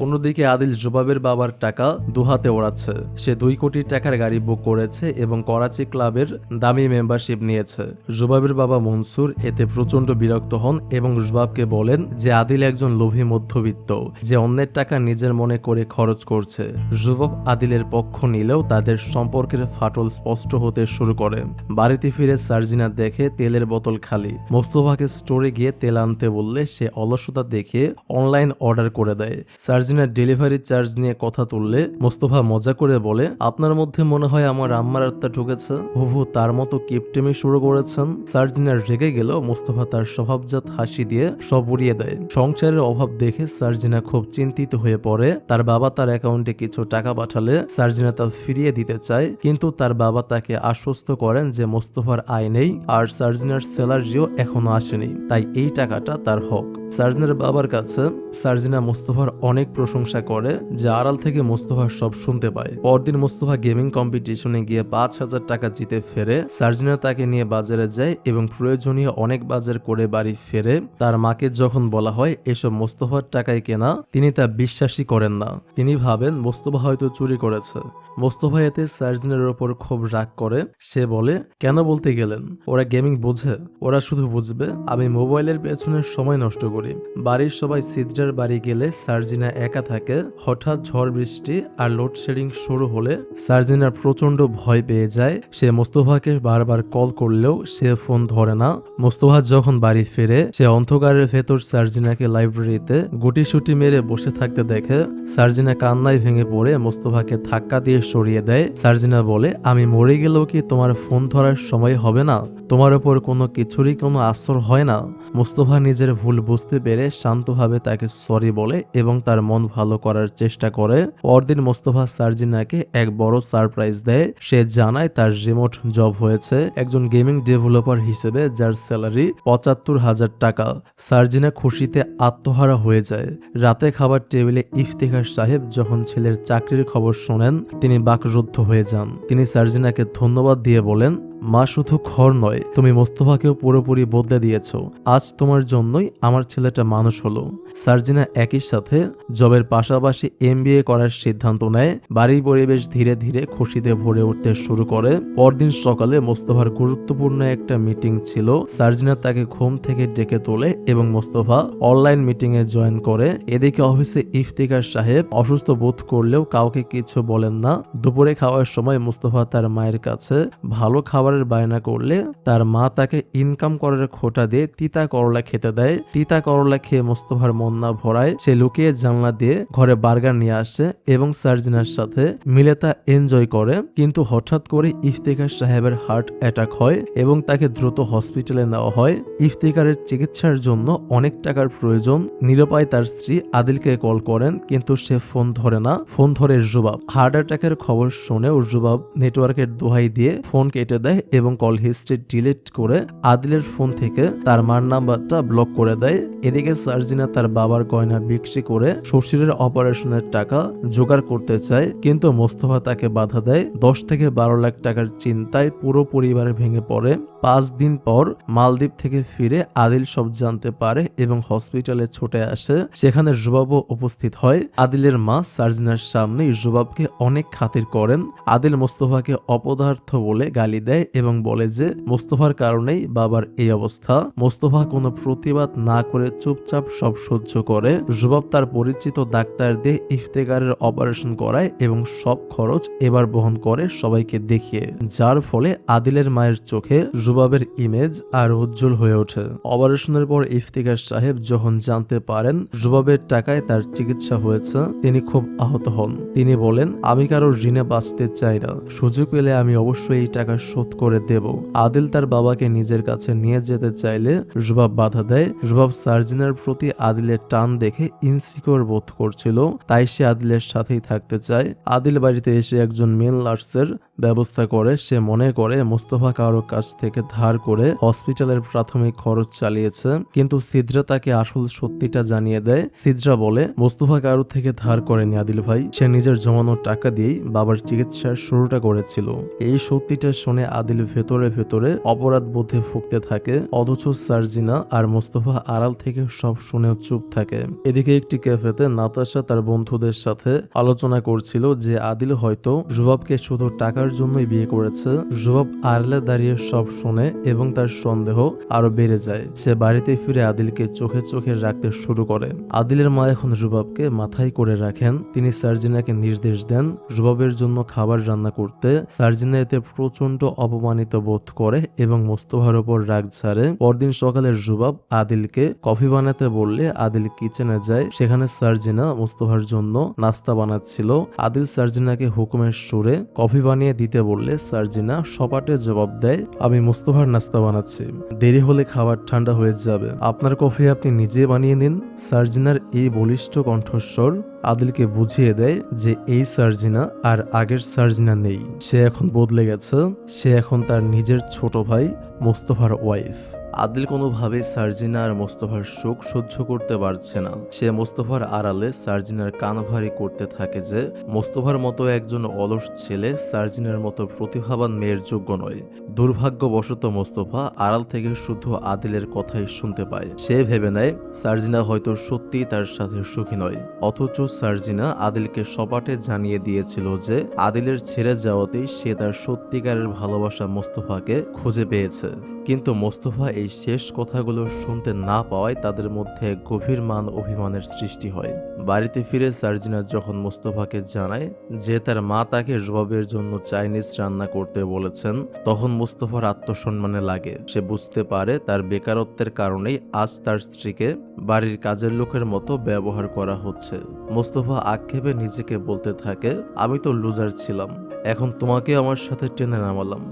অন্যদিকে আদিল জুবাবের বাবার টাকা দুহাতে ওড়াচ্ছে। সে 2 কোটি টাকার গাড়ি বুক করেছে এবং করাচি ক্লাবের দামি মেম্বারশিপ নিয়েছে। জুবাবের বাবা মনসুর এতে প্রচন্ড বিরক্ত হন এবং জুবাবকে বলেন যে আদিল একজন লোভী মধ্যবিত্ত, যে অন্যের টাকা নিজের মনে করে খরচ করছে। জুবাব আদিলের পক্ষ নিলেও তাদের সম্পর্কের ফাটল স্পষ্ট হতে শুরু করে। বাড়িতে ফিরে সার্জিনা দেখে তেলের বোতল খালি। মোস্তফাকে স্টোরে গিয়ে তেল আনতে বললে সে অলসতা দেখে অনলাইন অর্ডার করে দেয়। সার্জিনার ডেলিভারি চার্জ নিয়ে কথা তুললে মোস্তফা মজা করে বলে, আপনার মধ্যে মনে হয় আমার আম্মার আত্মা ঢুকেছে, হুবহু তার মতো কিপটেমি শুরু করেছেন। সার্জিনার রেগে গেল মোস্তফা তার স্বভাবজাত হাসি দিয়ে সব উড়িয়ে দেয়। সংসারের অভাব দেখে সার্জিনা খুব চিন্তিত হয়ে পড়ে। তার বাবা তার অ্যাকাউন্টে কিছু টাকা পাঠালে সার্জিনা তা ফিরিয়ে দিতে চায়, কিন্তু তার বাবা তাকে আশ্বস্ত করেন যে মোস্তফার আয় নেই আর সার্জিনার স্যালারিও এখনো আসেনি, তাই এই টাকাটা তার হক। সার্জিনার বাবার কাছে সার্জিনা মোস্তফার অনেক প্রশংসা করে, যে আড়াল থেকে মোস্তফা সব শুনতে পায়। পরদিন মোস্তফা গেমিং কম্পিটিশনে গিয়ে 5,000 টাকা জিতে ফেরে। সার্জিনা তাকে নিয়ে বাজারে যায় এবং প্রয়োজনীয় অনেক বাজার করে বাড়ি ফেরে। তার মাকে যখন বলা হয় এসব মোস্তফার টাকায় কেনা, তিনি তা বিশ্বাসই করেন না। তিনি ভাবেন মোস্তফা হয়তো চুরি করেছে। মোস্তফা এতে সার্জিনার ওপর খুব রাগ করে। সে বলে, কেন বলতে গেলেন? ওরা গেমিং বোঝে? ওরা শুধু বুঝবে আমি মোবাইলের পেছনে সময় নষ্ট করি। বাড়ির সবাই সিদ্রার বাড়ি গেলে সার্জিনা একা থাকে। হঠাৎ ঝড় বৃষ্টি আর লোডশেডিং শুরু হলে সার্জিনার প্রচন্ড ভয় পেয়ে যায়। সে মোস্তফাকে বারবার কল করলেও সে ফোন ধরে না। মোস্তফা যখন বাড়ি ফেরে সে অন্ধকারের ভেতর সার্জিনাকে লাইব্রেরিতে গুটিসুটি মেরে বসে থাকতে দেখে। সার্জিনা কান্নায় ভেঙে পড়ে মোস্তফাকে ধাক্কা দিয়ে সরিয়ে দেয়। সার্জিনা বলে, আমি মরে গেলেও কি তোমার ফোন ধরার সময় হবে না? তোমার ওপর কোনো কিছুরই কোনো আসর হয় না? মোস্তফা নিজের ভুল বুঝতে পেরে শান্তভাবে তাকে সরি বলে এবং তার মন ভালো করার চেষ্টা করে। পরদিন মোস্তফা সার্জিনাকে এক বড় সারপ্রাইজ দেয়। সে জানায় তার রিমোট জব হয়েছে একজন গেমিং ডেভেলপার হিসেবে, যার স্যালারি 75,000 টাকা। সার্জিনা খুশিতে আত্মহারা হয়ে যায়। রাতে খাবার টেবিলে ইফতেখার সাহেব যখন ছেলের চাকরির খবর শোনেন তিনি বাকরুদ্ধ হয়ে যান। তিনি সার্জিনাকে ধন্যবাদ দিয়ে বলেন, মা শুধু ঘর নয়, তুমি মোস্তফাকেও পুরোপুরি বদলে দিয়েছ। আজ তোমার জন্যই আমার ছেলেটা মানুষ হলো। সার্জিনা একই সাথে জবের পাশাপাশি MBA করার সিদ্ধান্ত নেয়। বাড়ির পরিবেশ ধীরে ধীরে খুশিতে ভরে উঠতে শুরু করে। পরদিন সকালে মোস্তফার গুরুত্বপূর্ণ একটা মিটিং ছিল। সার্জিনা তাকে ঘুম থেকে ডেকে তোলে এবং মোস্তফা অনলাইন মিটিং এ জয়েন করে। এদিকে অফিসে ইফতিকার সাহেব অসুস্থ বোধ করলেও কাউকে কিছু বলেন না। দুপুরে খাওয়ার সময় মোস্তফা তার মায়ের কাছে ভালো খাবারের বায়না করলে তার মা তাকে ইনকাম করার খোটা দিয়ে তিতা করলা খেতে দেয়। তিতা করলা খেয়ে মোস্তফার মন না ভরায় সে লুকিয়ে জানলা দিয়ে ঘরে বার্গার নিয়ে আসে এবং সার্জিনার সাথে মিলে তা এনজয় করে। কিন্তু হঠাৎ করে ইফতিকার সাহেবের হার্ট অ্যাটাক হয় এবং তাকে দ্রুত হসপিটালে নেওয়া হয়। ইফতিকারের চিকিৎসার জন্য অনেক টাকার প্রয়োজন। নিরুপায় তার স্ত্রী আদিলকে কল করেন, কিন্তু সে ফোন ধরে না। ফোন ধরে রুবাব। হার্ট অ্যাটাকের খবর শুনেও রুবাব নেটওয়ার্কের দোহাই দিয়ে ফোন কেটে দেয় এবং কল হিস্ট্রি ডিলিট করে আদিলের ফোন থেকে তার মার নাম্বারটা ব্লক করে দেয়। এদিকে সার্জিনা তার বাবার গয়না বিক্রি করে শ্বশুরের অপারেশনের টাকা জোগাড় করতে চায়, কিন্তু মোস্তফা তাকে বাধা দেয়। 10 থেকে 12 লাখ টাকার চিন্তায় পুরো পরিবার ভেঙে পড়ে। 5 দিন পর মালদ্বীপ থেকে ফিরে আদিল সব জানতে পারে এবং হসপিটালে ছুটে আসে। সেখানে রুবাবও উপস্থিত হয়। আদিলের মা সার্জিনার সামনে রুবাবকে অনেক খাতির করেন। আদিল মোস্তফাকে অপদার্থ বলে গালি দেয় এবং বলে যে মোস্তফার কারণেই বাবার এই অবস্থা। মোস্তফা কোনো প্রতিবাদ না করে চুপচাপ সব সহ্য করে। রুবাব তার পরিচিত ডাক্তার দিয়ে ইফতেকারের অপারেশন করায় এবং সব খরচ এবার বহন করে সবাইকে দেখিয়ে, যার ফলে আদিলের মায়ের চোখে রুবাবের ইমেজ আর উজ্জ্বল হয়ে ওঠে। অপারেশনের পর ইফতিকার সাহেব যখন জানতে পারেন রুবাবের টাকায় তার চিকিৎসা হয়েছে, তিনি খুব আহত হন। তিনি বলেন, আমি কারো ঋণে বাঁচতে চাই না, সুযোগ পেলে আমি অবশ্যই এই টাকা শোধ করে দেব। আদিল তার বাবাকে নিজের কাছে নিয়ে যেতে চাইলে রুবাব বাধা দেয়। রুবাব সার্জিনার প্রতি আদিলের টান দেখে ইনসিকিউর বোধ করছিল, তাই সে আদিলের সাথেই থাকতে চায়। আদিল বাড়িতে এসে একজন মেল নার্সের ব্যবস্থা করে। সে মনে করে মোস্তফা কারো কাছ থেকে ধার করে হসপিটালের প্রাথমিক খরচ চালিয়েছে, কিন্তু সিদ্রা তাকে আসল সত্যিটা জানিয়ে দেয়। সিদ্রা বলে, মোস্তফা কারো থেকে ধার করেনি আদিল ভাই, সে নিজের জমানো টাকা দিয়েই বাবার চিকিৎসার শুরুটা করেছিল। এই সত্যিটা শুনে আদিল ভেতরে ভেতরে অপরাধ বোধে ভুগতে থাকে, অথচ সার্জিনা আর মোস্তফা আড়াল থেকে সব শুনেও চুপ থাকে। এদিকে একটি ক্যাফেতে নাতাশা তার বন্ধুদের সাথে আলোচনা করছিল যে আদিল হয়তো রুবাবকে শুধু টাকার জন্যই বিয়ে করেছে। রুবাব আড়ালে দাঁড়িয়ে সব শুনে এবং তার সন্দেহ আরো বেড়ে যায়। সে বাড়িতে ফিরে আদিলকে চোখে চোখে রাখতে শুরু করে। আদিলের মা এখন রুবাবকে মাথায় করে রাখেন। তিনি সার্জিনাকে নির্দেশ দেন রুবাবের জন্য খাবার রান্না করতে। সার্জিনা এতে প্রচন্ড অপমানিত বোধ করে এবং মোস্তফার উপর রাগ ছাড়ে। পরদিন সকালে রুবাব আদিলকে কফি বানাতে বললে আদিল কিচেনে যায়। সেখানে সার্জিনা মোস্তফার জন্য নাস্তা বানাচ্ছিল। আদিল সার্জিনাকে হুকুমের সুরে কফি বানিয়ে দিতে বললে সার্জিনা সপাটে জবাব দেয়, আমি মোস্তফার নাস্তা বানাচ্ছি, দেরি হলে খাবার ঠান্ডা হয়ে যাবে, আপনার কফি আপনি নিজে বানিয়ে নিন। সার্জিনার এই বলিষ্ঠ কণ্ঠস্বর আদিলকে বুঝিয়ে দেয় যে এই সার্জিনা আর আগের সার্জিনা নেই। সে এখন বদলে গেছে। সে এখন তার নিজের ছোট ভাই মোস্তফার ওয়াইফ। আদিল কোনোভাবে সার্জিনা আর মোস্তফার শোক সহ্য করতে পারছে না। সে মোস্তফার আড়ালে সার্জিনার কান ভারী করতে থাকে যে মোস্তফার মতো একজন অলস ছেলে সার্জিনার মতো প্রতিভাবান মেয়ের যোগ্য নয়। দুর্ভাগ্যবশত মোস্তফা আড়াল থেকে শুধু আদিলের কথাই শুনতে পায়। সে ভেবে নেয় সার্জিনা হয়তো সত্যিই তার সাথে সুখী নয়। অথচ সার্জিনা আদিলকে সপাটে জানিয়ে দিয়েছিল যে আদিলের ছেড়ে যাওয়াতেই সে তার সত্যিকারের ভালোবাসা মোস্তফাকে খুঁজে পেয়েছে। কিন্তু মোস্তফা এই শেষ কথাগুলো শুনতে না পাওয়ায় তাদের মধ্যে গভীর মান অভিমানের সৃষ্টি হয়। বাড়িতে ফিরে সার্জিনা যখন মোস্তফাকে জানায় যে তার মা তাকে রুবাবের জন্য চাইনিজ রান্না করতে বলেছেন, তখন মোস্তফার আত্মসম্মানে লাগে। সে বুঝতে পারে তার বেকারত্বের কারণেই আজ তার স্ত্রীকে বাড়ির কাজের লোকের মতো ব্যবহার করা হচ্ছে। মোস্তফা আক্ষেপে নিজেকে বলতে থাকে, আমি তো লুজার ছিলাম, এখন তোমাকে আমার সাথে টেনে নামালাম।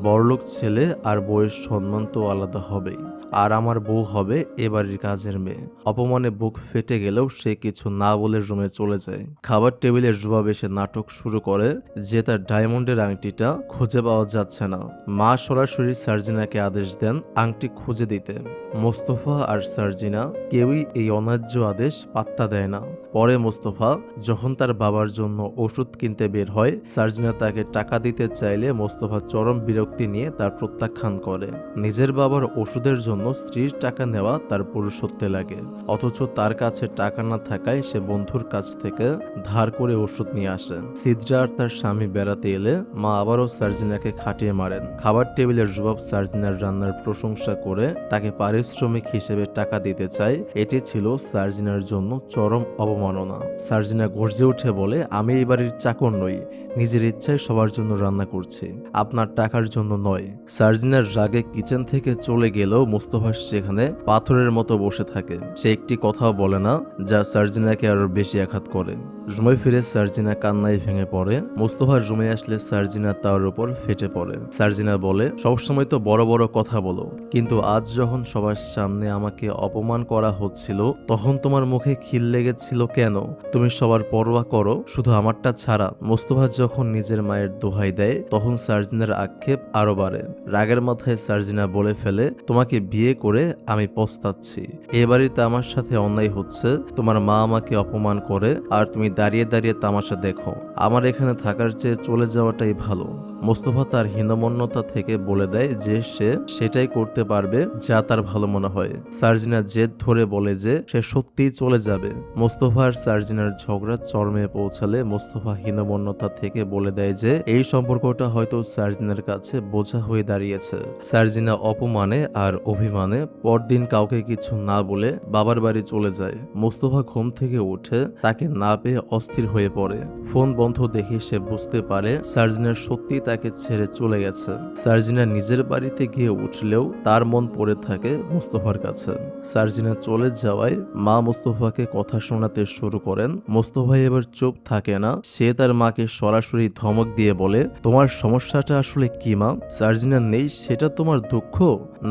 বড়লোক ছেলে আর বউয়ের সম্মান তো আলাদা হবেই, আর আমার বউ হবে এবাড়ির কাজের মেয়ে। অপমানে বুক ফেটে গেলেও সে কিছু না বলে রুমে চলে যায়। খাবার টেবিলে রুবাব এসে নাটক শুরু করে যে তার ডায়মন্ডের আংটিটা খুঁজে পাওয়া যাচ্ছে না। মা সরাসরি সার্জিনাকে আদেশ দেন আংটি খুঁজে দিতে। মোস্তফা আর সার্জিনা কেউই এই অন্যায্য আদেশ পাত্তা দেয় না। পরে মোস্তফা যখন তার বাবার জন্য ওষুধ কিনতে বের হয়, সার্জিনা তাকে টাকা দিতে চাইলে মোস্তফা চরম বিরক্তি নিয়ে তার প্রত্যাখ্যান করে। নিজের বাবার ওষুধের জন্য স্ত্রীর টাকা নেওয়া তার পুরুষত্বে লাগে। অথচ তার কাছে টাকা না থাকায় সে বন্ধুর কাছ থেকে ধার করে ওষুধ নিয়ে আসে। সিদ্রা আর তার স্বামী বেড়াতে এলে মা আবারও সার্জিনাকে খাটিয়ে মারেন। খাবার টেবিলে রুবাব সার্জিনার রান্নার প্রশংসা করে তাকে পারিশ্রমিক হিসেবে টাকা দিতে চায়। এটি ছিল সার্জিনার জন্য চরম অবমাননা। সার্জিনা গর্জে উঠে বলে, আমি এই বাড়ির চাকর নই, নিজের ইচ্ছায় সবার জন্য রান্না করছি, আপনার টাকার জন্য নয়। সার্জিনার রাগে কিচেন থেকে চলে গেলেও মোস্তফা সেখানে পাথরের মতো বসে থাকে। সে একটি কথাও বলে না, যা সার্জিনাকে আরো বেশি আঘাত করে। রুমে ফিরে সার্জিনা কান্নায় ভেঙে পড়ে। মোস্তফা রুমে আসলে সার্জিনা তার উপর ফেটে পড়ে। সার্জিনা বলে, সবসময় তো বড় বড় কথা বলো, কিন্তু আজ যখন সবার সামনে আমাকে অপমান করা হচ্ছিল তখন তোমার মুখে খিল লেগেছিল কেন? তুমি সবার পরোয়া করো, শুধু আমারটা ছাড়া। মোস্তফা যখন নিজের মায়ের দোহাই দেয় তখন সার্জিনার আক্ষেপ আরো বাড়ে। রাগের মাথায় সার্জিনা বলে ফেলে, তোমাকে বিয়ে করে আমি পস্তাচ্ছি। এ বাড়িতে আমার সাথে অন্যায় হচ্ছে, তোমার মা আমাকে অপমান করে আর তুমি দাঁড়িয়ে দাঁড়িয়ে তামাশা দেখো। আমার এখানে থাকার চেয়ে চলে যাওয়াটাই ভালো। মোস্তফা তার হীনমন্যতা থেকে বলে দেয় যে সে সেটাই করতে পারবে যা তার ভালো মনে হয়। সার্জিনা জেদ ধরে বলে যে সে সত্যিই চলে যাবে। মোস্তফা আর সার্জিনার ঝগড়া চরমে পৌঁছালে মোস্তফা হীনমন্যতা থেকে বলে দেয় যে এই সম্পর্কটা হয়তো সার্জিনার কাছে বোঝা হয়ে দাঁড়িয়েছে। সার্জিনা অপমানে আর অভিমানে পরদিন কাউকে কিছু না বলে বাবার বাড়ি চলে যায়। মোস্তফা ঘুম থেকে উঠে তাকে না পেয়ে অস্থির হয়ে পড়ে। ফোন বন্ধ দেখে সে বুঝতে পারে সার্জিনার সত্যি তাকে ছেড়ে চলে গেছে। সার্জিনা নিজের বাড়িতে গিয়ে উঠলেও তার মন পড়ে থাকে মোস্তফার কাছে। সার্জিনা চলে যাওয়ায় মা মোস্তফাকে কথা শোনাতে শুরু করেন। মোস্তফা এবার চুপ থাকে না, সে তার মাকে সরাসরি ধমক দিয়ে বলে, তোমার সমস্যাটা আসলে কি মা? সার্জিনা নেই সেটা তোমার দুঃখ,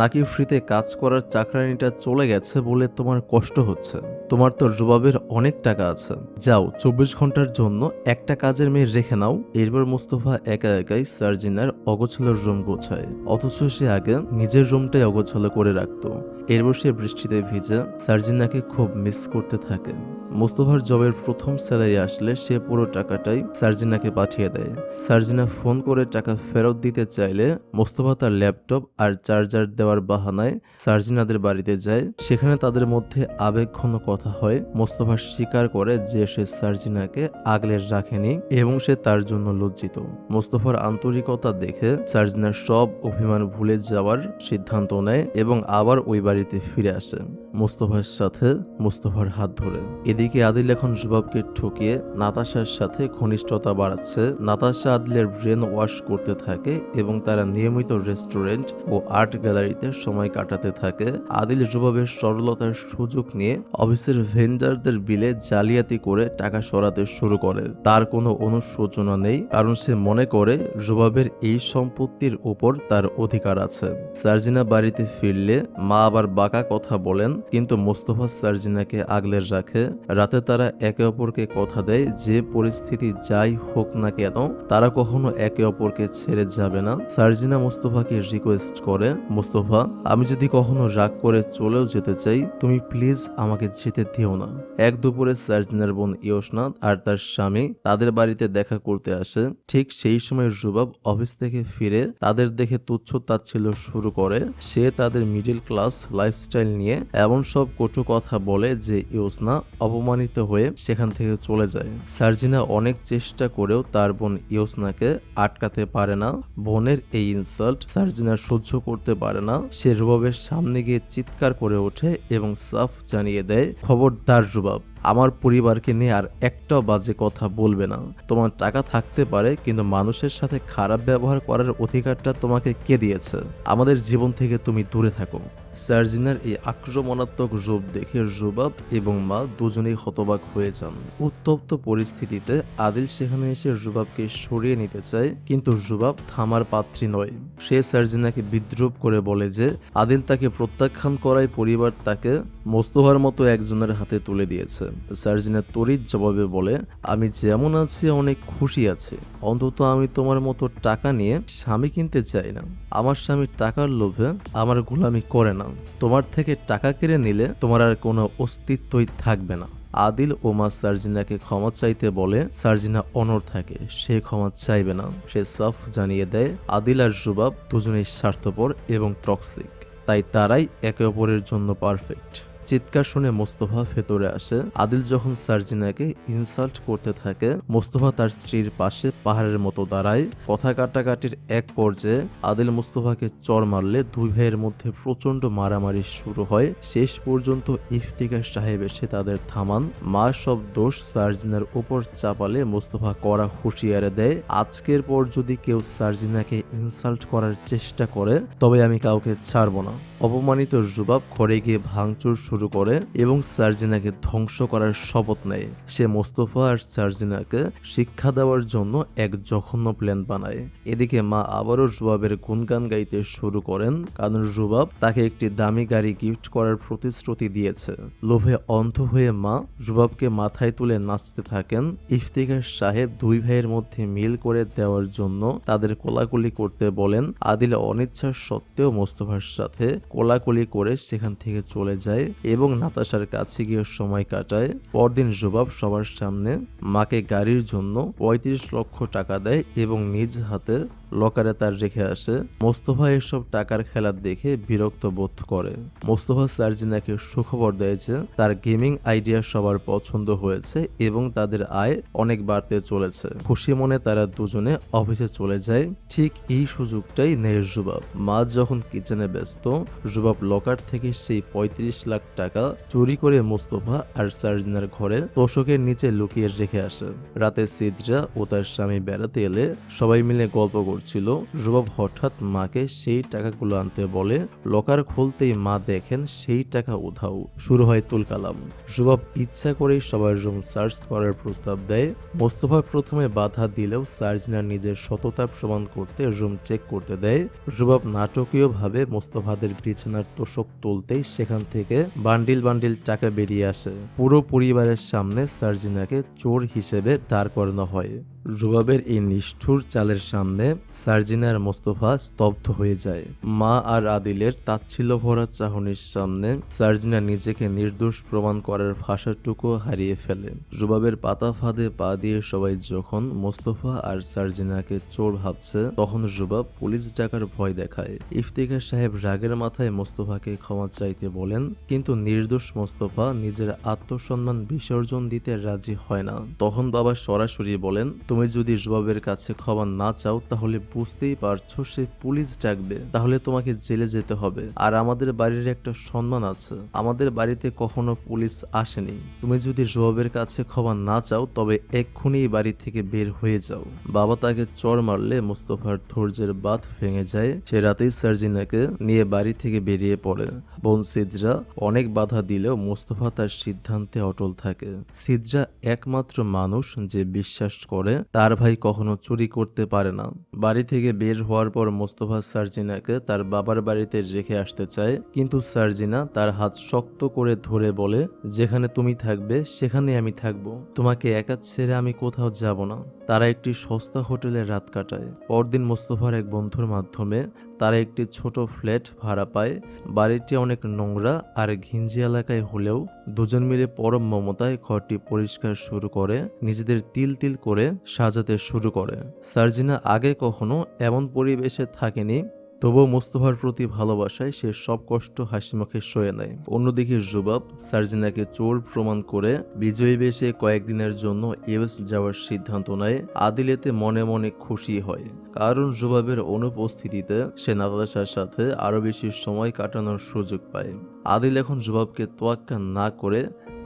নাকি ফ্রিতে কাজ করার চাকরানিটা চলে গেছে বলে তোমার কষ্ট হচ্ছে? তোমার তো রুবাবের অনেক টাকা আছে, যাও 24 ঘন্টার জন্য একটা কাজের মেয়ে রেখে নাও। এরপর মোস্তফা একা একাই সার্জিনার অগোছালো রুম গোছায়। অথচ সে আগে নিজের রুমটাই অগোছালো করে রাখতো। এরপর সে বৃষ্টিতে ভিজে সার্জিনাকে খুব মিস করতে থাকে। মোস্তফার জবের প্রথম স্যালারি আসলে সে পুরো টাকাটাই সার্জিনাকে পাঠিয়ে দেয়। সার্জিনা ফোন করে টাকা ফেরত দিতে চাইলে মোস্তফা তার ল্যাপটপ আর চার্জার দেওয়ার বাহানায় সার্জিনাদের বাড়িতে যায়। সেখানে তাদের মধ্যে আবেগঘন কথা হয়। মোস্তফা স্বীকার করে যে সে সার্জিনাকে আগলে রাখেনি এবং সে তার জন্য লজ্জিত। মোস্তফার আন্তরিকতা দেখে সার্জিনা সব অভিমান ভুলে যাওয়ার সিদ্ধান্ত নেয় এবং আবার ওই বাড়িতে ফিরে আসে মোস্তফার সাথে, মোস্তফার হাত ধরে। এদিকে আদিল এখন জুবাবকে ঠকিয়ে নাতাশার সাথে ঘনিষ্ঠতা বাড়াচ্ছে। নাতাশা আদিলের ব্রেন ওয়াশ করতে থাকে এবং তারা নিয়মিত রেস্টুরেন্ট ও আর্ট গ্যালারিতে সময় কাটাতে থাকে। আদিল জুবাবের সরলতার সুযোগ নিয়ে অফিসের ভেন্ডারদের বিলে জালিয়াতি করে টাকা সরাতে শুরু করে। তার কোনো অনুশোচনা নেই, কারণ সে মনে করে জুবাবের এই সম্পত্তির উপর তার অধিকার আছে। সার্জিনা বাড়িতে ফিরলে মা আবার বাঁকা কথা বলেন, কিন্তু মোস্তফা সার্জিনাকে আগলে রাখে। রাতে তারা একে অপরকে কথা দেয় যে পরিস্থিতি যাই হোক না কেন তারা কখনো একে অপরকে ছেড়ে যাবে না। সার্জিনা মোস্তফাকে রিকোয়েস্ট করে, মোস্তফা, আমি যদি কখনো রাগ করে চলেও যেতে চাই, তুমি প্লিজ আমাকে যেতে দিও না। এক দুপুরে সার্জিনার বোন ইয়োসনাথ আর তার স্বামী তাদের বাড়িতে দেখা করতে আসে। ঠিক সেই সময় জুবাব অফিস থেকে ফিরে তাদের দেখে তুচ্ছ তাচ্ছিল্য শুরু করে। সে তাদের মিডল ক্লাস লাইফস্টাইল নিয়ে এমন সব কটু কথা বলে যে ইয়োসনা অপমানিত হয়ে সেখান থেকে চলে যায়। সার্জিনা অনেক চেষ্টা করেও তার বোন ইয়োসনাকে আটকাতে পারে না। বোনের এই ইনসাল্ট সার্জিনা সহ্য করতে পারে না। সে রুবাবের সামনে গিয়ে চিৎকার করে ওঠে এবং সাফ জানিয়ে দেয়, খবরদার রুবাব, আমার পরিবারকে নিয়ে আর একটাও বাজে কথা বলবে না। তোমার টাকা থাকতে পারে, কিন্তু মানুষের সাথে খারাপ ব্যবহার করার অধিকারটা তোমাকে কে দিয়েছে? আমাদের জীবন থেকে তুমি দূরে থাকো। সার্জিনার এই আক্রমণাত্মক রূপ দেখে জুবাব এবং মা দুজনেই হতবাক হয়ে যান। উত্তপ্ত পরিস্থিতিতে আদিল সেখানে এসে জুবাবকে সরিয়ে নিতে চায়, কিন্তু জুবাব থামার পাত্রী নয়। সে সার্জিনাকে বিদ্রুপ করে বলে যে আদিল তাকে প্রত্যাখ্যান করায় পরিবার তাকে মোস্তফার মতো একজনের হাতে তুলে দিয়েছে। সার্জিনা তড়িৎ জবাবে বলে, আমি যেমন আছি অনেক খুশি আছি, অন্তত আমি তোমার মতো টাকা নিয়ে স্বামী কিনতে চাই না। আমার স্বামী টাকার লোভে আমার গোলামি করে না। তোমার থেকে টাকা কেড়ে নিলে তোমার আর কোনো অস্তিত্বই থাকবে না। আদিল ও মা সার্জিনাকে ক্ষমা চাইতে বলে সার্জিনা অনড় থাকে, সে ক্ষমা চাইবে না। সে সাফ জানিয়ে দেয় আদিল আর জুবাব দুজনেই স্বার্থপর এবং টক্সিক, তাই তারাই একে অপরের জন্য পারফেক্ট। চিৎকার শুনে মোস্তফা ভেতরে আসে। আদিল যখন সার্জিনাকে ইনসাল্ট করতে থাকে, মোস্তফা তার স্ত্রীর পাশে পাহাড়ের মতো দাঁড়ায়। কথা কাটাকাটির এক পর্যায়ে আদিল মোস্তফাকে চড় মারলে দুই ভাইয়ের মধ্যে প্রচন্ড মারামারি শুরু হয়। শেষ পর্যন্ত ইফতিকার সাহেব এসে তাদের থামান। মা সব দোষ সার্জিনার উপর চাপালে মোস্তফা কড়া হুঁশিয়ারি দেয়, আজকের পর যদি কেউ সার্জিনাকে ইনসাল্ট করার চেষ্টা করে তবে আমি কাউকে ছাড়ব না। অপমানিত জুবাব ঘরে গিয়ে ভাঙচুর শুরু করে এবং সার্জিনাকে ধ্বংস করার শপথ নেয়। সে মোস্তফা আর সার্জিনাকে শিক্ষা দেওয়ার জন্য এক জঘন্য প্ল্যান বানায়। এদিকে মা আবারও জুবাবের গুণগান গাইতে শুরু করেন, কারণ জুবাব তাকে একটি দামি গাড়ি গিফট করার প্রতিশ্রুতি দিয়েছে। লোভে অন্ধ হয়ে মা জুবাবকে মাথায় তুলে নাচতে থাকেন। ইফতিকার সাহেব দুই ভাইয়ের মধ্যে মিল করে দেওয়ার জন্য তাদের কোলাকুলি করতে বলেন। আদিল অনিচ্ছা সত্ত্বেও মোস্তফার সাথে কোলাকুলি করে সেখান থেকে চলে যায় এবং নাতাশার কাছে গিয়ে সময় কাটায়। পরদিন জুবাব সবার সামনে মাকে গাড়ির জন্য ৩৫ লক্ষ টাকা দেয় এবং নিজ হাতে লকারে তার রেখে আসে। মোস্তফা এসব টাকার খেলা দেখে বিরক্ত বোধ করে। মোস্তফা সার্জিনাকে সুখবর দেয় যে তার গেমিং আইডিয়া সবার পছন্দ হয়েছে এবং তাদের আয় অনেক বাড়তে চলেছে। খুশি মনে তারা দুজনে অফিসে চলে যায়। ঠিক এই সুযোগটাই নেয় জুবাব। মা যখন কিচেনে ব্যস্ত, জুবাব লকার থেকে সেই ৩৫ লাখ টাকা চুরি করে মোস্তফা আর সার্জিনার ঘরে তোষকের নিচে লুকিয়ে রেখে আসে। রাতে সিদ্রা ও তার স্বামী বেড়াতে এলে সবাই মিলে গল্প ছিল। জুবাব হঠাৎ মাকে সেই টাকাগুলো আনতে বলে। লকার খুলতেই মা দেখেন সেই টাকা উধাও। শুরু হয় তুলকালাম। জুবাব ইচ্ছা করেই সবার রুম সার্চ করার প্রস্তাব দেয়। মোস্তফা প্রথমে বাধা দিলেও সার্জিনা নিজের সততা প্রমাণ করতে রুম চেক করতে দেয়। জুবাব নাটকীয়ভাবে মোস্তফাদের বিছানার তোষক তুলতেই সেখান থেকে বান্ডিল বান্ডিল টাকা বেরিয়ে আসে। পুরো পরিবারের সামনে সার্জিনাকে চোর হিসেবে দাঁড় করানো হয়। রুবাবের এই নিষ্ঠুর চালের সামনে সার্জিনা আর মোস্তফা স্তব্ধ হয়ে যায়। মা আর আদিলের তাচ্ছিল্য ভরা চাহনির সামনে সার্জিনা নিজেকে নির্দোষ প্রমাণ করার ভাষাটুকু হারিয়ে ফেলে। রুবাবের পাতা ফাঁদে পা দিয়ে সবাই যখন মোস্তফা আর সার্জিনাকে চোর ভাবছে, তখন রুবাব পুলিশ ডাকার ভয় দেখায়। ইফতিখার সাহেব রাগের মাথায় মোস্তফাকে ক্ষমা চাইতে বলেন, কিন্তু নির্দোষ মোস্তফা নিজের আত্মসম্মান বিসর্জন দিতে রাজি হয় না। তখন বাবা সরাসরি বলেন, তুমি যদি রুবাবের কাছে ক্ষমা না চাও তাহলে বুঝতেই পারছো সে পুলিশ ডাকবে, তাহলে তোমাকে জেলে যেতে হবে। আর আমাদের বাড়ির একটা সম্মান আছে, আমাদের বাড়িতে কখনো পুলিশ আসেনি। তুমি যদি রুবাবের কাছে ক্ষমা না চাও তবে এক্ষুনি এই বাড়ি থেকে বের হয়ে যাও। বাবা তাকে চড় মারলে মোস্তফার ধৈর্যের বাঁধ ভেঙে যায়। সে রাতেই সার্জিনাকে নিয়ে বাড়ি থেকে বেরিয়ে পড়ে। বোন সিদ্রা অনেক বাধা দিলেও মোস্তফা তার সিদ্ধান্তে অটল থাকে। সিদ্রা একমাত্র মানুষ যে বিশ্বাস করে তার ভাই কখনো চুরি করতে পারে না। বাড়ি থেকে বের হওয়ার পর মোস্তফা সার্জিনাকে তার বাবার বাড়িতে রেখে আসতে চায়, কিন্তু সার্জিনা তার হাত শক্ত করে ধরে বলে, যেখানে তুমি থাকবে সেখানে আমি থাকবো, তোমাকে একা ছেড়ে আমি কোথাও যাব না। তারা একটি সস্তা হোটেলে রাত কাটায়। পরদিন মোস্তফার এক বন্ধুর মাধ্যমে তারা একটি ছোট ফ্ল্যাট ভাড়া পায়। বাড়িটি অনেক নোংরা আর ঘিঞ্জি এলাকায় হলেও দুজন মিলে পরম মমতায় ঘরটি পরিষ্কার শুরু করে, নিজেদের তিল তিল করে সাজাতে শুরু করে। সার্জিনা আগে কখনো এমন পরিবেশে থাকেনি, তবুও মোস্তফার প্রতি ভালোবাসায় সে সব কষ্ট হাসিমুখে সয়ে নেয়। অন্যদিকে রুবাব সার্জিনাকে চোর প্রমাণ করে বিজয়ী বেশে কয়েকদিনের জন্য ইউএস যাওয়ার সিদ্ধান্ত নেয়। আদিল এতে মনে মনে খুশি হয়, কারণ রুবাবের অনুপস্থিতিতে সে নাতাশার সাথে আরো বেশি সময় কাটানোর সুযোগ পায়। আদিল এখন রুবাবকে তোয়াক্কা না করে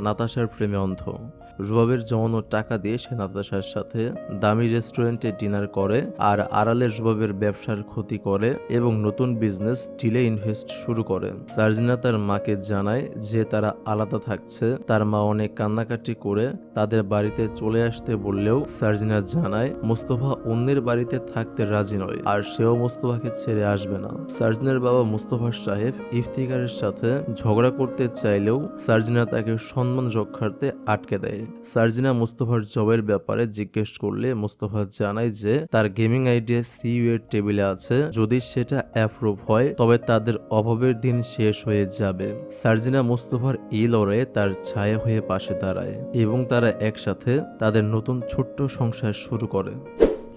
নাতাশার প্রেমে অন্ধ। রুবাবের জমানো টাকা দিয়ে সে নাতাশার সাথে দামি রেস্টুরেন্টে ডিনার করে আর আড়ালে রুবাবের ব্যবসার ক্ষতি করে এবং নতুন বিজনেস ডিলে ইনভেস্ট শুরু করে। সার্জিনা তার মাকে জানায় যে তারা আলাদা থাকছে। তার মা অনেক কান্নাকাটি করে তাদের বাড়িতে চলে আসতে বললেও সার্জিনা জানায় মোস্তফা অন্যের বাড়িতে থাকতে রাজি নয় আর সেও মোস্তফাকে ছেড়ে আসবে না। সার্জিনার বাবা মোস্তফা সাহেব ইফতিখারের সাথে ঝগড়া করতে চাইলেও সার্জিনা তাকে সম্মান রক্ষার্থে আটকে দেয়। সার্জিনা মোস্তফার জবের ব্যাপারে জিজ্ঞেস করলে মোস্তফা জানায় যে তার গেমিং আইডিয়া সিইও এর টেবিলে আছে, যদি সেটা অ্যাপ্রুভ হয় তবে তাদের অভাবের দিন শেষ হয়ে যাবে। সার্জিনা মোস্তফার এই লড়াইয়ে তার ছায়া হয়ে পাশে দাঁড়ায় এবং তারা একসাথে তাদের নতুন ছোট্ট সংসার শুরু করে।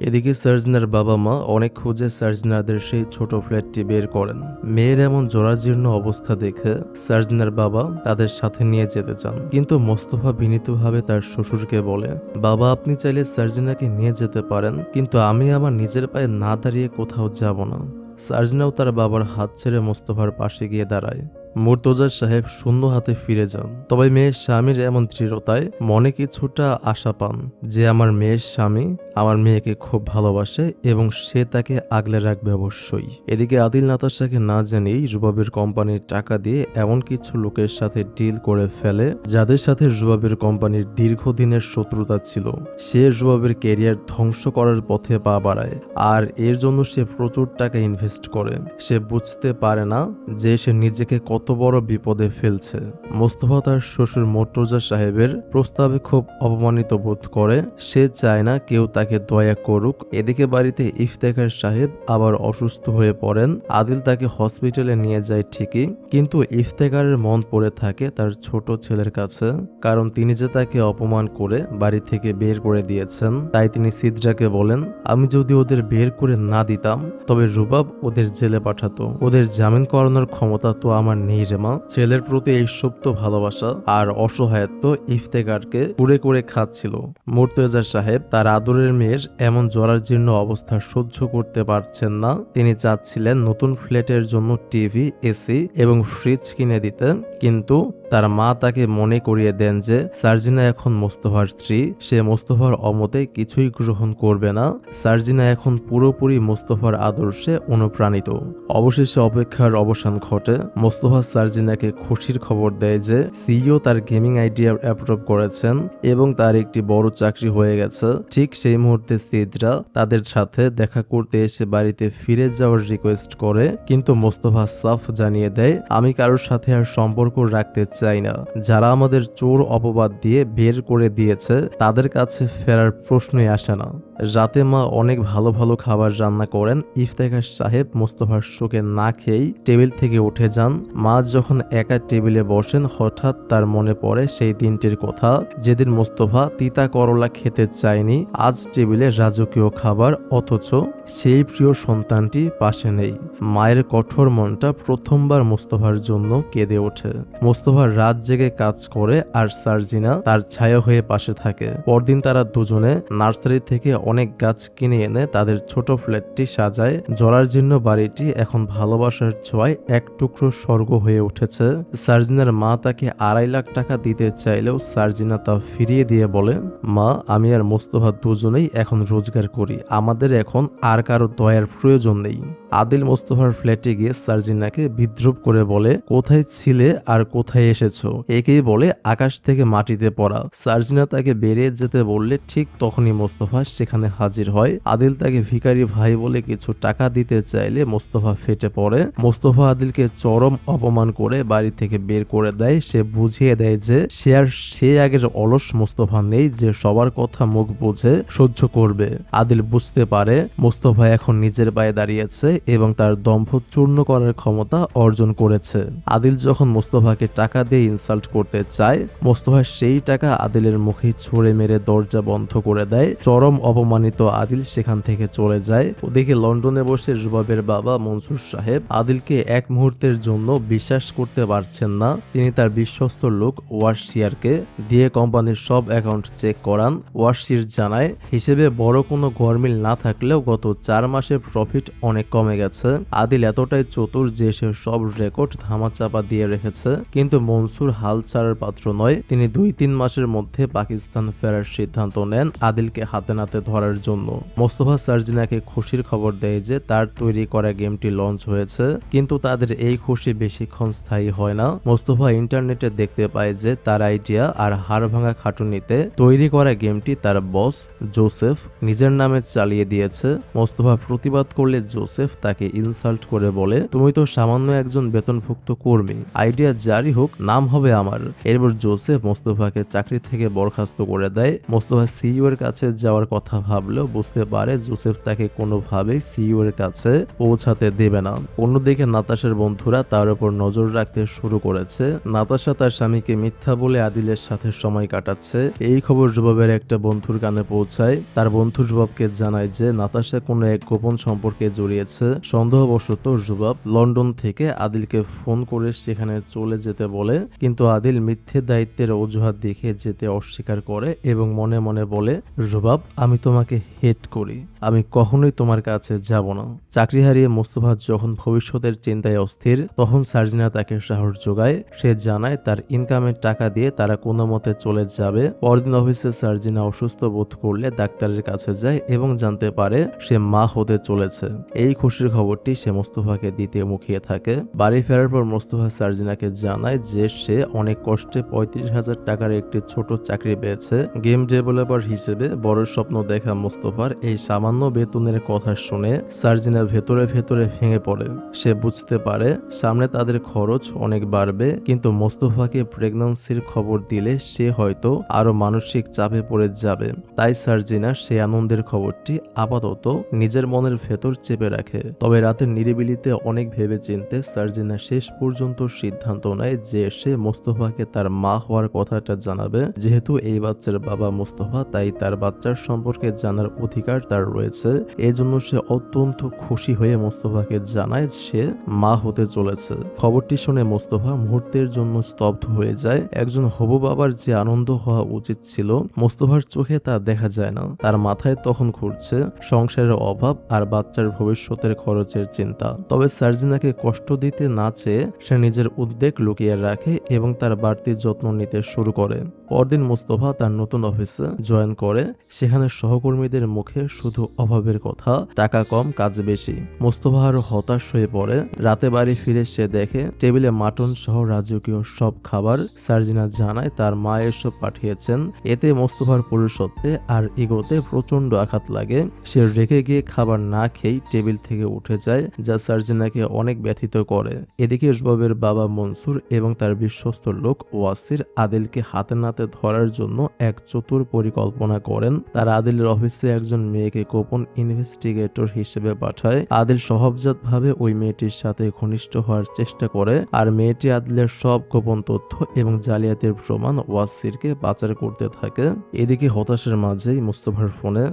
এদিকে সার্জিনার বাবা মা অনেক খুঁজে সার্জিনাদের সেই ছোট ফ্ল্যাটটি বের করেন। মেয়ের এমন জরাজীর্ণ অবস্থা দেখে সার্জিনার বাবা তাদের সাথে নিয়ে যেতে চান, কিন্তু মোস্তফা বিনীতভাবে তার শ্বশুরকে বলে, বাবা আপনি চাইলে সার্জিনাকে নিয়ে যেতে পারেন, কিন্তু আমি আমার নিজের পায়ে না দাঁড়িয়ে কোথাও যাব না। সার্জিনাও তার বাবার হাত ছেড়ে মোস্তফার পাশে গিয়ে দাঁড়ায়। মুর্তজা সাহেব শূন্য হাতে ফিরে যান, তবে মেয়ের স্বামীর এমন দৃঢ়তায় মনে কিছুটা আশা পান যে আমার মেয়ের স্বামী আমার মেয়েকে খুব ভালোবাসে এবং সে তাকে আগলে রাখবে অবশ্যই। এদিকে আদিল নাতাশাকে না জানিয়েই রুবাবের কোম্পানির টাকা দিয়ে এমন কিছু লোকের সাথে ডিল করে ফেলে যাদের সাথে রুবাবের কোম্পানির দীর্ঘদিনের শত্রুতা ছিল। সে রুবাবের ক্যারিয়ার ধ্বংস করার পথে পা বাড়ায় আর এর জন্য সে প্রচুর টাকা ইনভেস্ট করে। সে বুঝতে পারে না যে সে নিজেকে কত বড় বিপদে ফেলছে। মোস্তফা তার শ্বশুর মুর্তজা সাহেবের প্রস্তাবে খুব অপমানিত বোধ করে। সে চায় না কেউ তাকে দয়া করুক। এদিকে বাড়িতে ইফতেখার সাহেব আবার অসুস্থ হয়ে পড়েন। আদিল তাকে হসপিটালে নিয়ে যায় ঠিকই, কিন্তু ইফতেখারের মন পড়ে থাকে তার ছোট ছেলের কাছে, কারণ তিনি যে তাকে অপমান করে বাড়ি থেকে বের করে দিয়েছেন। তাই তিনি সিদ্রাকে বলেন, আমি যদি ওদের বের করে না দিতাম তবে রুবাব ওদের জেলে পাঠাতো, ওদের জামিন করানোর ক্ষমতা তো আমার নেই রে মা। ছেলের প্রতি এই সুপ্ত ভালোবাসা আর অসহায়ত্ব ইফতেখারকে কুরে করে খাচ্ছিল। মুর্তজা সাহেব তার আদরের মেয়ের এমন জরাজীর্ণ অবস্থা সহ্য করতে পারছেন না। তিনি চাচ্ছিলেন নতুন ফ্ল্যাটের জন্য টিভি, এসি এবং ফ্রিজ কিনে দিতে, কিন্তু তার মা তাকে মনে করিয়ে দেন যে সার্জিনা এখন মোস্তফার স্ত্রী, সে মোস্তফার অমতে কিছুই গ্রহণ করবে না। সার্জিনা এখন পুরোপুরি মোস্তফার আদর্শে অনুপ্রাণিত। অবশেষে অপেক্ষার অবসান ঘটে। মোস্তফা সার্জিনাকে খুশির খবর দেয় যে সিইও তার গেমিং আইডিয়া অ্যাপ্রুভ করেছেন এবং তার একটি বড় চাকরি হয়ে গেছে। ঠিক সেই মুহূর্তে সিদ্রা তাদের সাথে দেখা করতে এসে বাড়িতে ফিরে যাওয়ার রিকোয়েস্ট করে, কিন্তু মোস্তফা সাফ জানিয়ে দেয়, আমি কারোর সাথে আর সম্পর্ক রাখতে চাই না। যারা আমাদের চোর অপবাদ দিয়ে বের করে দিয়েছে তাদের কাছে ফেরার প্রশ্নই আসে না। রাতে মা অনেক ভালো ভালো খাবার রান্না করেন। ইফতেখার সাহেব মোস্তফার শোকে না খেয়েই টেবিল থেকে উঠে যান। মা যখন একা টেবিলে বসেন হঠাৎ তার মনে পড়ে সেই দিনটির কথা যেদিন মোস্তফা তিতা করলা খেতে চায়নি। আজ টেবিলে রাজকীয় খাবার, অথচ সেই প্রিয় সন্তানটি পাশে নেই। মায়ের কঠোর মনটা প্রথমবার মোস্তফার জন্য কেঁদে ওঠে। মোস্তফা রাত জেগে কাজ করে আর সার্জিনা তার ছায়া হয়ে পাশে থাকে। পরদিন তারা দুজনে নার্সারি থেকে অনেক গাছ কিনে এনে তাদের ছোট ফ্ল্যাটটি সাজায়। জরাজীর্ণ বাড়িটি এখন ভালোবাসার ছোঁয়ায় এক টুকরো স্বর্গ হয়ে উঠেছে। সার্জিনার মা তাকে 2.5 লাখ টাকা দিতে চাইলেও সার্জিনা তা ফিরিয়ে দিয়ে বলে, মা, আমি আর মোস্তফা দুজনেই এখন রোজগার করি, আমাদের এখন আর কারো দয়ার প্রয়োজন নেই। আদিল মোস্তফার ফ্ল্যাটে গিয়ে সার্জিনাকে বিদ্রুপ করে বলে, কোথায় ছিলে আর কোথায় এসেছো? একেই বলে আকাশ থেকে মাটিতে পড়া। সার্জিনা তাকে বেরিয়ে যেতে বললে ঠিক তখনই মোস্তফা সেখানে হাজির হয়। আদিল তাকে ভিখারি ভাই বলে কিছু টাকা দিতে চাইলে মোস্তফা ফেটে পড়ে। মোস্তফা আদিলকে চরম অপমান করে বাড়ি থেকে বের করে দেয়। সে বুঝিয়ে দেয় যে সে আর সে আগের অলস মোস্তফা নেই যে সবার কথা মুখ বুঝে সহ্য করবে। আদিল বুঝতে পারে মোস্তফা এখন নিজের পায়ে দাঁড়িয়েছে এবং তার দম্ভ চূর্ণ করার ক্ষমতা অর্জন করেছে। আদিল যখন মোস্তফাকে টাকা দিয়ে ইনসাল্ট করতে চায়, মোস্তফা সেই টাকা আদিলের মুখে ছুঁড়ে মেরে দরজা বন্ধ করে দেয়। চরম অপমানিত আদিল সেখান থেকে চলে যায়। ওদিকে লন্ডনে বসে রুবাবের বাবা মনসুর সাহেব আদিলকে এক মুহূর্তের জন্য বিশ্বাস করতে পারছেন না। তিনি তার বিশ্বস্ত লোক ওয়াশিয়ারকে দিয়ে কোম্পানির সব অ্যাকাউন্ট চেক করান। ওয়াশির জানায় হিসেবে বড় কোনো গরমিল না থাকলেও গত 4 মাসের প্রফিট অনেক কমে গেছে। আদিল এতটাই চতুর যে সে সব রেকর্ড ধামাচাপা দিয়ে রেখেছে। কিন্তু মনসুর হাল ছাড়ার পাত্র নয়। তিনি 2-3 মাসের মধ্যে পাকিস্তান ফেরার সিদ্ধান্ত নেন আদিলকে হাতে নাতে ধরার জন্য। মোস্তফা সার্জিনাকে খুশির খবর দেয় যে তার তৈরি করা গেমটি লঞ্চ হয়েছে, কিন্তু তাদের এই খুশি বেশিক্ষণ স্থায়ী হয় না। মোস্তফা ইন্টারনেটে দেখতে পায় যে তার আইডিয়া আর হাড়ভাঙা খাটুনিতে তৈরি করা গেমটি তার বস জোসেফ নিজের নামে চালিয়ে দিয়েছে। মোস্তফা প্রতিবাদ করলে জোসেফ তাকে ইনসাল্ট করে বলে, তুমি তো সামান্য একজন বেতনভুক্ত কর্মী, আইডিয়া জারি হোক, নাম হবে আমার। এরপর জোসেফ মোস্তফাকে চাকরি থেকে বরখাস্ত করে দেয়। মোস্তফা সিইও এর কাছে যাওয়ার কথা ভাবলেও বুঝতে পারে জোসেফ তাকে কোনোভাবেই সিইও এর কাছে পৌঁছাতে দেবে না। অন্যদিকে নাতাশার বন্ধুরা তার উপর নজর রাখতে শুরু করেছে। নাতাশা তার স্বামীকে মিথ্যা বলে আদিলের সাথে সময় কাটাচ্ছে। এই খবর রুবাবের একটা বন্ধুর কানে পৌঁছায়। তার বন্ধু রুবাবকে জানায় যে নাতাশা কোনো এক গোপন সম্পর্কে জড়িয়েছে। সন্দেহবশত রুবাব লন্ডন থেকে আদিলকে ফোন করে সেখানে চলে যেতে বলে, কিন্তু আদিল মিথ্যে দায়িত্বের অজুহাত দেখে যেতে অস্বীকার করে এবং মনে মনে বলে, রুবাব, আমি তোমাকে হেট করি, আমি কখনোই তোমার কাছে যাব না। চাকরি হারিয়ে মোস্তফা যখন ভবিষ্যতের চিন্তায় অস্থির, তখন সার্জিনা তাকে সাহস যোগায়। সে জানায় তার ইনকামের টাকা দিয়ে তারা কোনো মতে চলে যাবে। পরদিন অফিসে সার্জিনা অসুস্থ বোধ করলে ডাক্তারের কাছে যায় এবং জানতে পারে সে মা হতে চলেছে। এই খুশির খবরটি সে মোস্তফাকে দিতে মুখিয়ে থাকে। বাড়ি ফেরার পর মোস্তফা সার্জিনাকে জানায় যে সে অনেক কষ্টে 35,000 টাকার একটি ছোট চাকরি পেয়েছে। গেম ডেভেলপার হিসেবে বড় স্বপ্ন দেখা মোস্তফার এই সামান্য বেতনের কথা শুনে সার্জিনা ভেতরে ভেতরে ভেঙে পড়ে। সে বুঝতে পারে সামনে তাদের খরচ অনেক বাড়বে, কিন্তু মোস্তফাকে প্রেগন্যান্সির খবর দিলে সে হয়তো আরো মানসিক চাপে পড়ে যাবে। তাই সার্জিনা সে আনন্দের খবরটি আপাতত নিজের মনের ভেতর চেপে রাখে। তবে রাতের নিরিবিলিতে অনেক ভেবে চিনতে সার্জিনা শেষ পর্যন্ত সিদ্ধান্ত নেয় যে সে মোস্তফাকে তার মা হওয়ার কথাটা জানাবে। যেহেতু এই বাচ্চার বাবা মোস্তফা, তাই তার বাচ্চার সম্পর্কে জানার অধিকার তার রয়েছে। এজন্য সে অত্যন্ত খুশি হয়ে মোস্তফাকে জানায় সে মা হতে চলেছে। খবরটি শুনে মোস্তফা মুহূর্তের জন্য স্তব্ধ হয়ে যায়। একজন হবু বাবার যে আনন্দ হওয়া উচিত ছিল, মোস্তফার চোখে তা দেখা যায় না। তার মাথায় তখন ঘুরছে সংসারের অভাব আর বাচ্চার ভবিষ্যতের খরচের চিন্তা। তবে সার্জিনাকে কষ্ট দিতে না চেয়ে সে নিজের উদ্বেগ লুকিয়ে রাখে এবং তার বাড়তি যত্ন নিতে শুরু করে। পরদিন মোস্তফা তার নতুন অফিসে জয়েন করে। সেখানে সহকর্মীদের মুখে শুধু অভাবের কথা, টাকা কম, কাজ বেশি। মোস্তফা আরো হতাশ হয়ে পড়ে। রাতে বাড়ি ফিরে সে দেখে টেবিলে মাটন সহ রাজকীয় সব খাবার। সার্জিনা জানায় তার মা এসব পাঠিয়েছেন। এতে মোস্তফার পুরুষত্বে আর ইগোতে প্রচন্ড আঘাত লাগে। সে রেখে গিয়ে খাবার না খেয়ে টেবিল থেকে উঠে যায়, যা সার্জিনাকে অনেক ব্যথিত করে। এদিকে রুবাবের বাবা মনসুর এবং তার বিশ্বস্ত লোক ওয়াসির আদিলকে হাতে নাতে হাতে ধরার জন্য এক চতুর পরিকল্পনা করেন। তারা আদিলের অফিসে একজন মেয়েকে গোপন ইনভেস্টিগেটর হিসেবে পাঠায়। আদিল স্বভাবজাতভাবে ওই মেয়েটির সাথে ঘনিষ্ঠ হওয়ার চেষ্টা করে, আর মেয়েটি আদিলের সব গোপন তথ্য এবং জালিয়াতির প্রমাণ ওয়াসিরকে পাচার করতে থাকে। এদিকে হতাশার মাঝেই মোস্তফার ফোনে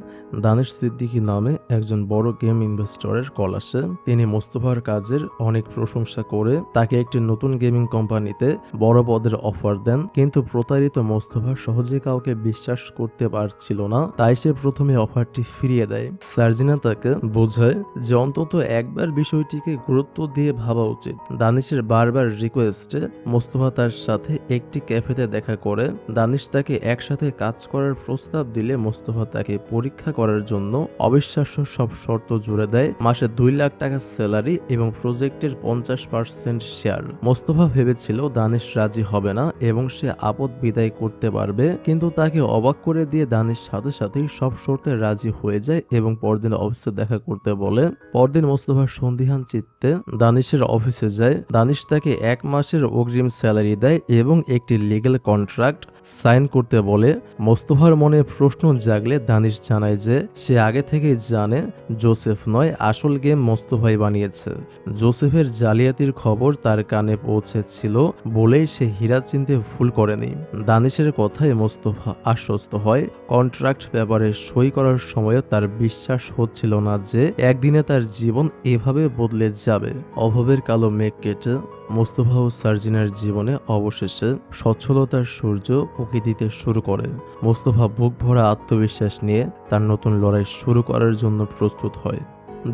দানিশ সিদ্দিকী নামে একজন বড় গেম ইনভেস্টরের কল আসে। তিনি মোস্তফার কাজের অনেক প্রশংসা করে তাকে একটি নতুন গেমিং কোম্পানিতে বড় পদের অফার দেন, কিন্তু প্রতারিত মোস্তফা সহজে কাউকে বিশ্বাস করতে পারছিল না, তাই সে প্রথমে অফারটি ফিরিয়ে দেয়। সার্জিনা তাকে বোঝায় যে অন্তত একবার বিষয়টিকে গুরুত্ব দিয়ে ভাবা উচিত। দানিশের বারবার রিকোয়েস্টে মোস্তফা তার সাথে একটি ক্যাফেতে দেখা করে। দানিশ তাকে একসাথে কাজ করার প্রস্তাব দিলে মোস্তফা তাকে পরীক্ষা করার জন্য অবিশ্বাস্য সব শর্ত জুড়ে দেয়। মাসে 2 লাখ টাকা স্যালারি এবং প্রজেক্টের 50% শেয়ার। মোস্তফা ভেবেছিল দানিশ রাজি হবে না এবং সে আপদ বিদায় করতে পারবে, কিন্তু তাকে অবাক করে দিয়ে দানিশ সাথে সাথেই সব শর্তে রাজি হয়ে যায় এবং পরদিন অফিসে দেখা করতে বলে। পরদিন মোস্তফা সন্দিহান চিত্তে দানিশের অফিসে যায়। দানিশ তাকে 1 মাসের অগ্রিম স্যালারি দেয় এবং একটি লিগ্যাল কন্ট্রাক্ট সাইন করতে বলে। মোস্তফার মনে প্রশ্ন জাগলে দানিশ জানায় যে সে আগে থেকেই জানে জোসেফ নয়, আসল গেম মোস্তফাই বানিয়েছে। জোসেফের জালিয়াতির খবর তার কানে পৌঁছেছিল বলেই সে হীরা চিনতে ভুল করেনি। দানিশের কথায় মোস্তফা আশ্বস্ত হয়। কন্ট্রাক্ট পেপারে সই করার সময়ও তার বিশ্বাস হচ্ছিল না যে একদিনে তার জীবন এভাবে বদলে যাবে। অভাবের কালো মেঘ কেটে মোস্তফা ও সার্জিনার জীবনে অবশেষে সচ্ছলতার সূর্য উঁকি দিতে শুরু করে। মোস্তফা বুক ভরা আত্মবিশ্বাস নিয়ে তার নতুন লড়াই শুরু করার জন্য প্রস্তুত হয়।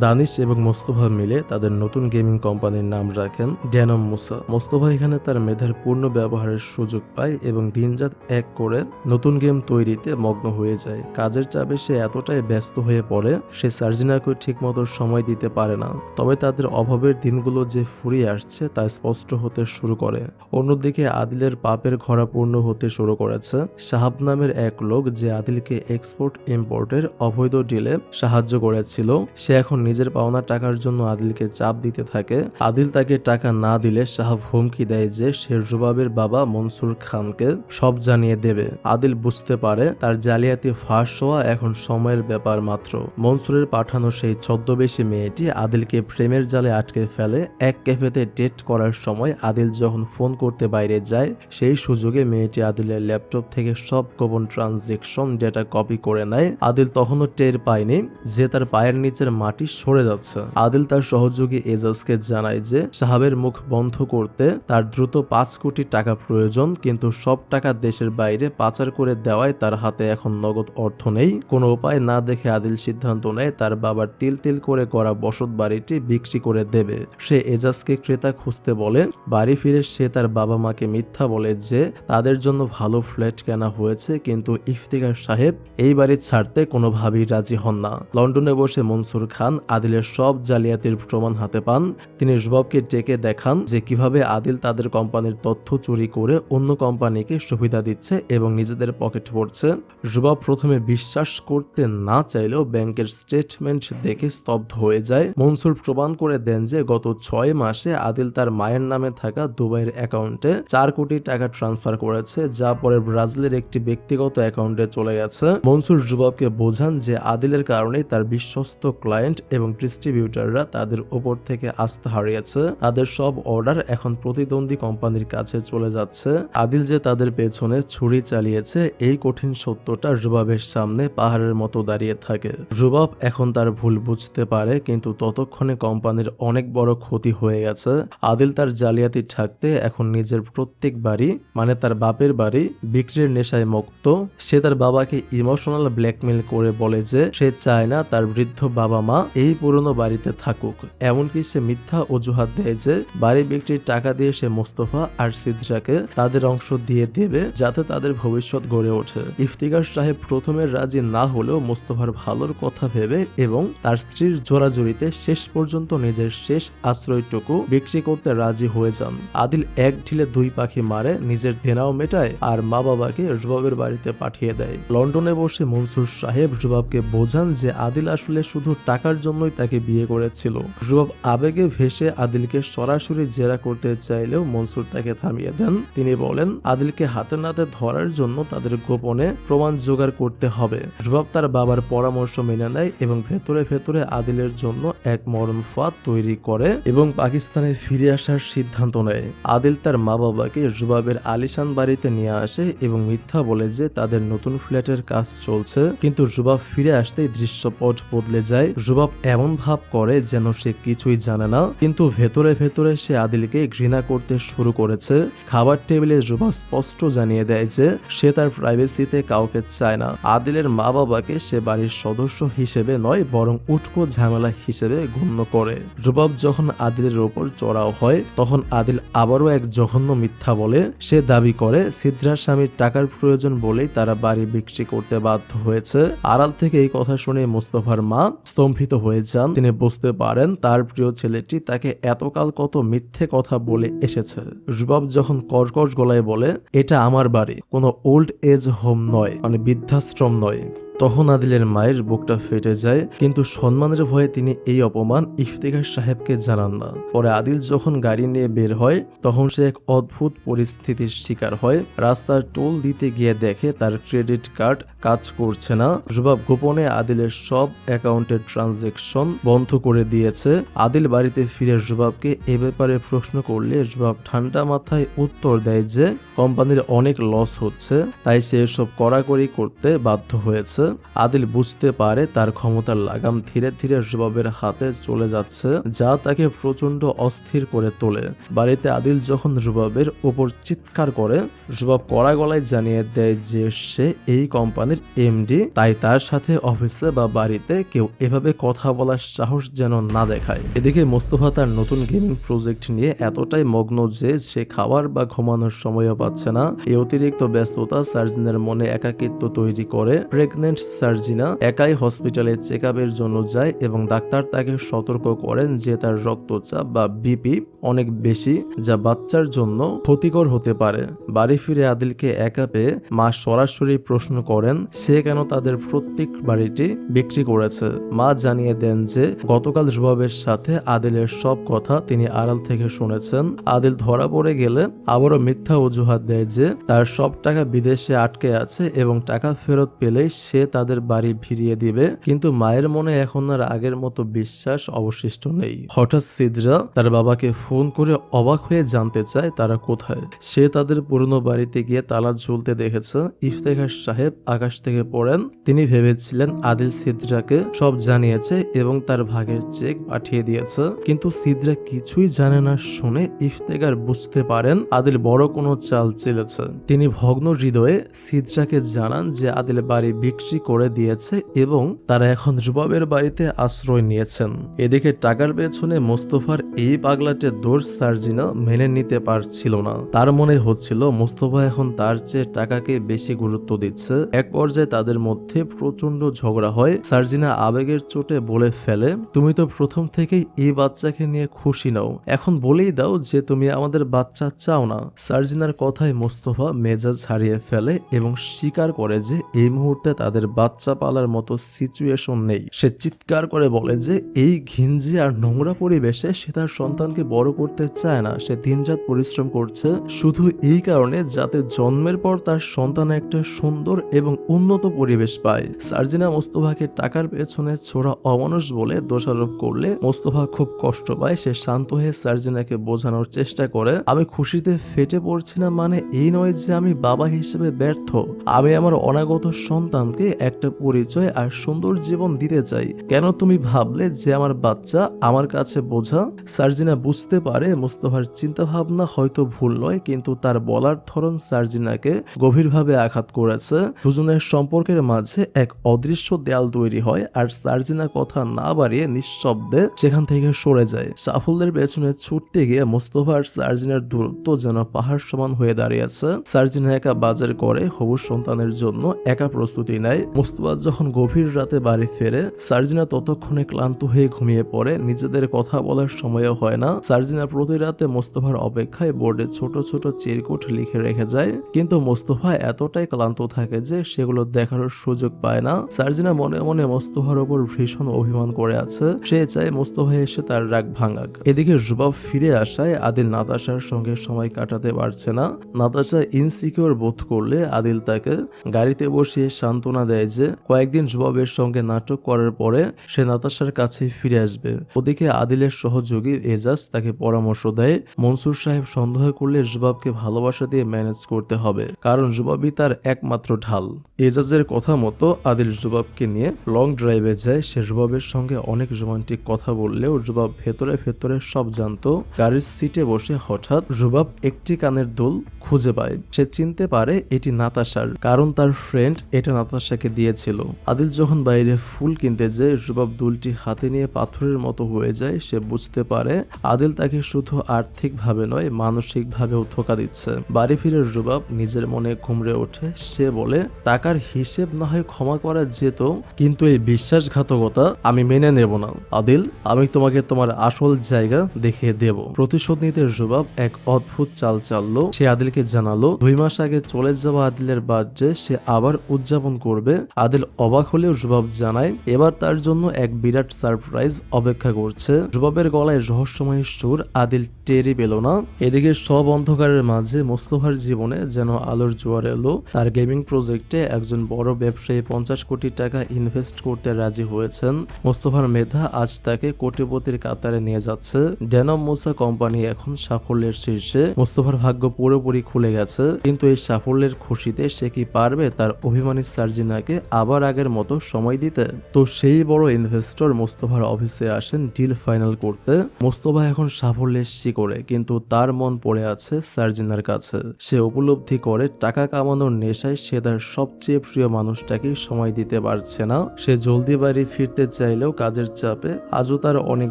দানিশ এবং মোস্তফা মিলে তাদের নতুন গেমিং কোম্পানির নাম রাখেন ড্যানম মুসা। মোস্তফা এখানে তার মেধার পূর্ণ ব্যবহারের সুযোগ পায় এবং দিনরাত এক করে নতুন গেম তৈরিতে মগ্ন হয়ে যায়। কাজের চাপে সে এতটাই ব্যস্ত হয়ে পড়ে সে সার্জিনাকে ঠিকমতো সময় দিতে পারে না। তবে তাদের অভাবের দিনগুলো যে ফুরিয়ে আসছে তা স্পষ্ট হতে শুরু করে। অন্যদিকে আদিলের পাপের ঘরা পূর্ণ হতে শুরু করেছে। শাহাব নামের এক লোক যে আদিলকে এক্সপোর্ট ইম্পোর্টের অবৈধ ডিলে সাহায্য করেছিল, সে এখন নিজের পাওনা টাকার জন্য আদিলকে চাপ দিতে থাকে। আদিল তাকে টাকা না দিলে শাহাব হুমকি দেয় যে সে রুবাবের বাবা মনসুর খানকে সব জানিয়ে দেবে। আদিল বুঝতে পারে তার জালিয়াতি ফাঁস হওয়া এখন সময়ের ব্যাপার মাত্র। মনসুরের পাঠানো সেই ছদ্মবেশী মেয়েটি আদিলকে প্রেমের জালে আটকে ফেলে। এক ক্যাফেতে ডেট করার সময় আদিল যখন ফোন করতে বাইরে যায়, সেই সুযোগে মেয়েটি আদিলের ল্যাপটপ থেকে সব গোপন ট্রানজেকশন ডেটা কপি করে নেয়। আদিল তখনও টের পায়নি যে তার পায়ের নিচের মাটি সরে যাচ্ছে। আদিল তার সহযোগী এজাজকে জানায় যে সাহাবের মুখ বন্ধ করতে তার দ্রুত 5 কোটি টাকা প্রয়োজন, কিন্তু সব টাকা দেশের বাইরে পাচার করে দেওয়ায় তার হাতে এখন নগদ অর্থ নেই। কোনো উপায় না দেখে আদিল সিদ্ধান্ত নেয় তার বাবার তিল তিল করে করা বসত বাড়িটি বিক্রি করে দেবে। সে এজাজকে ক্রেতা খুঁজতে বলে। বাড়ি ফিরে সে তার বাবা মাকে মিথ্যা বলে যে তাদের জন্য ভালো ফ্ল্যাট কেনা হয়েছে, কিন্তু ইফতিকার সাহেব এই বাড়ি ছাড়তে কোনোভাবেই রাজি হন না। লন্ডনে বসে মনসুর খান আদিলের সব জালিয়াতির প্রমাণ হাতে পান। তিনি রুবাবকে ডেকে দেখান যে কিভাবে আদিল তাদের কোম্পানির তথ্য চুরি করে অন্য কোম্পানিকে সুবিধা দিচ্ছে এবং নিজেদের পকেট ভরছে। রুবাব প্রথমে বিশ্বাস করতে না চাইলেও ব্যাংকের স্টেটমেন্ট দেখে স্তব্ধ হয়ে যায়। মনসুর প্রমাণ করে দেন যে গত 6 মাসে আদিল তার মায়ের নামে থাকা দুবাইয়ের অ্যাকাউন্টে 4 কোটি টাকা ট্রান্সফার করেছে, যা পরে ব্রাজিলের একটি ব্যক্তিগত অ্যাকাউন্টে চলে গেছে। মনসুর রুবাবকে বোঝান যে আদিলের কারণেই তার বিশ্বস্ত ক্লায়েন্ট এবং ডিস্ট্রিবিউটররা তাদের উপর থেকে আস্থা হারিয়েছে। তাদের সব অর্ডার এখন প্রতিদ্বন্দ্বী কোম্পানির কাছে চলে যাচ্ছে। আদিল যে তাদের পেছনে ছুরি চালিয়েছে এই কঠিন সত্যটা রুবাবের সামনে পাহাড়ের মতো দাঁড়িয়ে থাকে। রুবাব এখন তার ভুল বুঝতে পারে, কিন্তু ততক্ষণে কোম্পানির অনেক বড় ক্ষতি হয়ে গেছে। আদিল তার জালিয়াতি ঠাকতে এখন নিজের প্রত্যেক বাড়ি, মানে তার বাপের বাড়ি, বিক্রির নেশায় মুক্ত। সে তার বাবাকে ইমোশনাল ব্ল্যাকমেল করে বলে যে সে চায় না তার বৃদ্ধ বাবা মা এই পুরনো বাড়িতে থাকুক। এমনকি সে মিথ্যা অজুহাত দেয় যে বাড়ি বিক্রির টাকা দিয়ে সে মোস্তফা আর সিদ্রাকে তাদের অংশ দিয়ে দেবে যাতে তাদের ভবিষ্যৎ গড়ে ওঠে। ইফতিকার সাহেব প্রথমে রাজি না হলেও মোস্তফার ভালোর কথা ভেবে এবং তার স্ত্রীর জোরাজুরিতে শেষ পর্যন্ত নিজের শেষ আশ্রয়টুকু বিক্রি করতে রাজি হয়ে যান। আদিল এক ঢিলে 2 পাখি মারে, নিজের দেনাও মেটায় আর মা বাবাকে রুবাবের বাড়িতে পাঠিয়ে দেয়। লন্ডনে বসে মনসুর সাহেব রুবাবকে বোঝান যে আদিল আসলে শুধু টাকার জন্যই তাকে বিয়ে করেছিল। রুবাব আবেগে ভেসে আদিলকে সরাসরি জেরা করতে চাইলেও মনসুর তাকে থামিয়ে দেন। তিনি বলেন আদিলকে হাতে নাতে ধরার জন্য তাদের গোপনে প্রমাণ জোগাড় করতে হবে। রুবাব তার বাবার পরামর্শ মেনে নেয় এবং ভেতরে ভেতরে আদিলের জন্য এক মরণ ফাঁদ তৈরি করে এবং পাকিস্তানে ফিরে আসার সিদ্ধান্ত নেয়। আদিল তার মা বাবাকে রুবাবের আলিশান বাড়িতে নিয়ে আসে এবং মিথ্যা বলে যে তাদের নতুন ফ্ল্যাটের কাজ চলছে, কিন্তু রুবাব ফিরে আসতেই দৃশ্যপট বদলে যায়। রুবাব এমন ভাব করে যেন সে কিছুই জানে না, কিন্তু ভেতরে ভেতরে সে আদিলকে ঘৃণা করতে শুরু করেছে। খাবার টেবিলে রুবাব স্পষ্ট জানিয়ে দেয় যে সে তার প্রাইভেসিতে কাউকে চায় না। আদিলের মা বাবাকে সে বাড়ির সদস্য হিসেবে নয় বরং উটকো ঝামেলা হিসেবে গণ্য করে। রুবাব যখন আদিলের ওপর চড়াও হয় তখন আদিল আবারও এক জঘন্য মিথ্যা বলে। সে দাবি করে সিদ্রার স্বামীর টাকার প্রয়োজন বলেই তারা বাড়ি বিক্রি করতে বাধ্য হয়েছে। আড়াল থেকে এই কথা শুনে মোস্তফার মা স্তম্ভিত হয়ে যান। তিনি বুঝতে পারেন তার প্রিয় ছেলেটি তাকে এতকাল কত মিথ্যে কথা বলে এসেছে। রুবাব যখন কর্কশ গলায় বলে এটা আমার বাড়ি, কোনো ওল্ড এজ হোম নয়, মানে বৃদ্ধাশ্রম নয়, তখন আদিলের মায়ের বুকটা ফেটে যায়। কিন্তু সম্মানের ভয়ে তিনি এই অপমান ইফতেখার সাহেবকে জানান না। পরে আদিল যখন গাড়ি নিয়ে বের হয় তখন সে এক অদ্ভুত পরিস্থিতির শিকার হয়। রাস্তার টোল দিতে গিয়ে দেখে তার ক্রেডিট কার্ড কাজ করছে না। রুবাব গোপনে আদিলের সব অ্যাকাউন্টের ট্রানজেকশন বন্ধ করে দিয়েছে। আদিল বাড়িতে ফিরে রুবাবকে এ ব্যাপারে প্রশ্ন করলে রুবাব ঠান্ডা মাথায় উত্তর দেয় যে কোম্পানির অনেক লস হচ্ছে, তাই সে এসব কড়াকড়ি করতে বাধ্য হয়েছে। আদিল বুঝতে পারে তার ক্ষমতার লাগাম ধীরে ধীরে রুবাবের হাতে চলে যাচ্ছে, যা তাকে প্রচন্ড অস্থির করে তোলে। বাড়িতে আদিল যখন রুবাবের উপর চিৎকার করে, রুবাব কড়া গলায় জানিয়ে দেয় যে সে এই কোম্পানির এমডি, তাই তার সাথে অফিসে বা বাড়িতে কেউ এভাবে কথা বলার সাহস যেন না দেখায়। এদিকে মোস্তফা তার নতুন গেমিং প্রজেক্ট নিয়ে এতটাই মগ্ন যে সে খাবার বা ঘুমানোর সময়ও পাচ্ছে না। এই অতিরিক্ত ব্যস্ততা সার্জিনের মনে একাকিত্ব তৈরি করে। প্রেগনেন্ট সার্জিনা একাই হসপিটালে চেকআপের জন্য যায় এবং ডাক্তার তাকে সতর্ক করেন যে তার রক্তচাপ বা বিপি অনেক বেশি, যা বাচ্চার জন্য ক্ষতিকর হতে পারে। বাড়ি ফিরে আদিলকে একা পেয়ে মা সরাসরি প্রশ্ন করেন সে কেন তাদের প্রত্যেক বাড়িটি বিক্রি করেছে। মা জানিয়ে দেন যে গতকাল রুবাবের সাথে আদিলের সব কথা তিনি আড়াল থেকে শুনেছেন। আদিল ধরা পড়ে গেলে আবারও মিথ্যা অজুহাত দেয় যে তার সব টাকা বিদেশে আটকে আছে এবং টাকা ফেরত পেলেই সে তাদের বাড়ি ফিরিয়ে দিবে। কিন্তু মায়ের মনে এখন আর আগের মতো বিশ্বাস অবশিষ্ট নেই। হঠাৎ সিদ্রা তার বাবাকে ফোন করে অবাক হয়ে জানতে চায় তারা কোথায়। সে তাদের পুরনো বাড়িতে গিয়ে তালা ঝুলতে দেখেছে। ইফতেখার সাহেব আকাশ থেকে পড়েন। তিনি ভেবেছিলেন আদিল সিদ্রাকে সব জানিয়েছে এবং তার ভাগের চেক পাঠিয়ে দিয়েছে, কিন্তু সিদ্রা কিছুই জানে না শুনে ইফতেখার বুঝতে পারেন আদিল বড় কোনো চাল চেলেছে। তিনি ভগ্ন হৃদয়ে সিদ্রাকে জানান যে আদিল বাড়ি বিক্রি করে দিয়েছে এবং তারা এখন রুবাবের বাড়িতে আশ্রয় নিয়েছেন। এদিকে টাকার পেছনে মোস্তফার এই পাগলাটে দোষ সার্জিনা মেনে নিতে পারছিল না। তার মনে হচ্ছিল মোস্তফা এখন তার চেয়ে টাকাকে বেশি গুরুত্ব দিচ্ছে। এক পর্যায়ে তাদের মধ্যে প্রচন্ড ঝগড়া হয়। সার্জিনা আবেগের চোটে বলে ফেলে তুমি তো প্রথম থেকেই এই বাচ্চাকে নিয়ে খুশি নাও, এখন বলেই দাও যে তুমি আমাদের বাচ্চা চাও না। সার্জিনার কথায় মোস্তফা মেজাজ হারিয়ে ফেলে এবং স্বীকার করে যে এই মুহূর্তে তাদের বাচ্চা পালার মতো সিচুয়েশন নেই। সে চিৎকার করে বলে যে এই ঘিঞ্জি আর নোংরা পরিবেশে সে তার সন্তানকে বড় করতে চায় না। সে দিনরাত পরিশ্রম করছে শুধু এই কারণে যাতে জন্মের পর তার সন্তান একটা সুন্দর এবং উন্নত পরিবেশ পায়। সার্জিনা মোস্তফাকে টাকার পেছনে ছোড়া অমানুষ বলে দোষারোপ করলে মোস্তফা খুব কষ্ট পায়। সে শান্ত হয়ে সার্জিনাকে বোঝানোর চেষ্টা করে আমি খুশিতে ফেটে পড়ছি না মানে এই নয় যে আমি বাবা হিসেবে ব্যর্থ, আমি আমার অনাগত সন্তানকে একটা পরিচয় আর সুন্দর জীবন দিতে চাই। কেন তুমি ভাবলে যে আমার বাচ্চা আমার কাছে বোঝা? সার্জিনা বুঝতে পারে মোস্তফার চিন্তা ভাবনা হয়তো ভুল নয়, কিন্তু তার বলার ধরন সার্জিনাকে গভীরভাবে আঘাত করেছে। দুজনের সম্পর্কের মাঝে এক অদৃশ্য দেয়াল তৈরি হয় আর সার্জিনা কথা না বাড়িয়ে নিঃশব্দে সেখান থেকে সরে যায়। সাফল্যের পেছনে ছুটতে গিয়ে মোস্তফা আর সার্জিনার দূরত্ব যেন পাহাড় সমান হয়ে দাঁড়িয়েছে। সার্জিনা একা বাজার করে হবু সন্তানের জন্য একা প্রস্তুতি নেয়। যায়। মোস্তফা যখন গভীর রাতে বাড়ি ফেরে, সার্জিনা ততক্ষণে ক্লান্ত হয়ে ঘুমিয়ে পড়ে। নিজেদের কথা বলার সময়ও হয় না। সার্জিনা প্রতি রাতে মোস্তফার অপেক্ষায় বোর্ডে ছোট ছোট চিরকুট লিখে রেখে যায়, কিন্তু মোস্তফা এতটাই ক্লান্ত থাকে যে সেগুলো দেখার সুযোগ পায় না। সার্জিনা মনে মনে মোস্তফার উপর ভীষণ অভিমান করে আছে। সে চায় মোস্তফা এসে তার রাগ ভাঙাক। এদিকে জুবাব ফিরে আসায় আদিল নাতাশার সঙ্গে সময় কাটাতে পারছে না। নাতাশা ইনসিকিউর বোধ করলে আদিল তাকে গাড়িতে বসিয়ে সান্ত্বনা দেয় যে কয়েকদিন জুবাবের সঙ্গে নাটক করার পরে সে নাতাশার কাছে ফিরে আসবে। ওদিকে আদিলের সহযোগী এজাজ তাকে পরামর্শ দেয়, মনসুর সাহেব সন্দেহ করলে জুবাবকে ভালোবাসা দিয়ে ম্যানেজ করতে হবে, কারণ জুবাবই তার একমাত্র ঢাল। এজাজের কথা মতো আদিল জুবাবকে নিয়ে লং ড্রাইভে যায়। সে জুবাবের সঙ্গে অনেক রোমান্টিক কথা বললেও জুবাব ভেতরে ভেতরে সব জানতো। গাড়ির সিটে বসে হঠাৎ জুবাব একটি কানের দুল খুঁজে পায়। সে চিনতে পারে এটি নাতাশার, কারণ তার ফ্রেন্ড এটা নাতাশাকে দিয়েছিল। আদিল যখন বাইরে ফুল কিনতে যায়, জুবাব দুলটি হাতে নিয়ে পাথরের মতো হয়ে যায়। সে বুঝতে পারে আদিল তাকে শুধু আর্থিকভাবে নয়, মানসিকভাবেও ধোঁকা দিচ্ছে। বাড়ি ফিরে জুবাব নিজের মনে ঘুমড়ে ওঠে। সে বলে, টাকার হিসেব না হয় ক্ষমা করা যেত, কিন্তু এই বিশ্বাসঘাতকতা আমি মেনে নেব না। আদিল, আমি তোমাকে তোমার আসল জায়গা দেখিয়ে দেব। প্রতিশোধ নিতে জুবাব এক অদ্ভুত চাল চাললো। সে আদিলকে জানালো 2 মাস আগে চলে যাওয়া আদিলের বার্থডে সে আবার উদযাপন করবে। আদিল অবাক হলেও জুবাব জানায় এবার তার জন্য এক বিরাট সারপ্রাইজ অপেক্ষা করছে। জুবাবের গলায় রহস্যময় সুর আদিল টেরই পেল না। এদিকে সব অন্ধকারের মাঝে মোস্তফার জীবনে যেন আলোর জোয়ার এলো। তার গেমিং প্রজেক্টে একজন বড় ব্যবসায়ী 50 কোটি টাকা ইনভেস্ট করতে রাজি হয়েছেন। মোস্তফার মেধা আজ তাকে কোটিপতির কাতারে নিয়ে যাচ্ছে। ড্যানম মুসা কোম্পানি এখন সাফল্যের শীর্ষে। মোস্তফার ভাগ্য পুরোপুরি খুলে গেছে, কিন্তু এই সাফল্যের খুশিতে সে কি পারবে তার অভিমানী সার্জিনাকে আবার আগের মতো সময় দিতে? তো সেই বড় ইনভেস্টর মোস্তফার অফিসে আসেন ডিল ফাইনাল করতে। মোস্তফা এখন সাফল্যের শিকড়ে, কিন্তু তার মন পড়ে আছে সার্জিনার কাছে। সে উপলব্ধি করে টাকা কামানোর নেশায় সে তার সবচেয়ে প্রিয় মানুষটাকে সময় দিতে পারছে না। সে জলদি বাড়ি ফিরতে চাইলেও কাজের চাপে আজও তার অনেক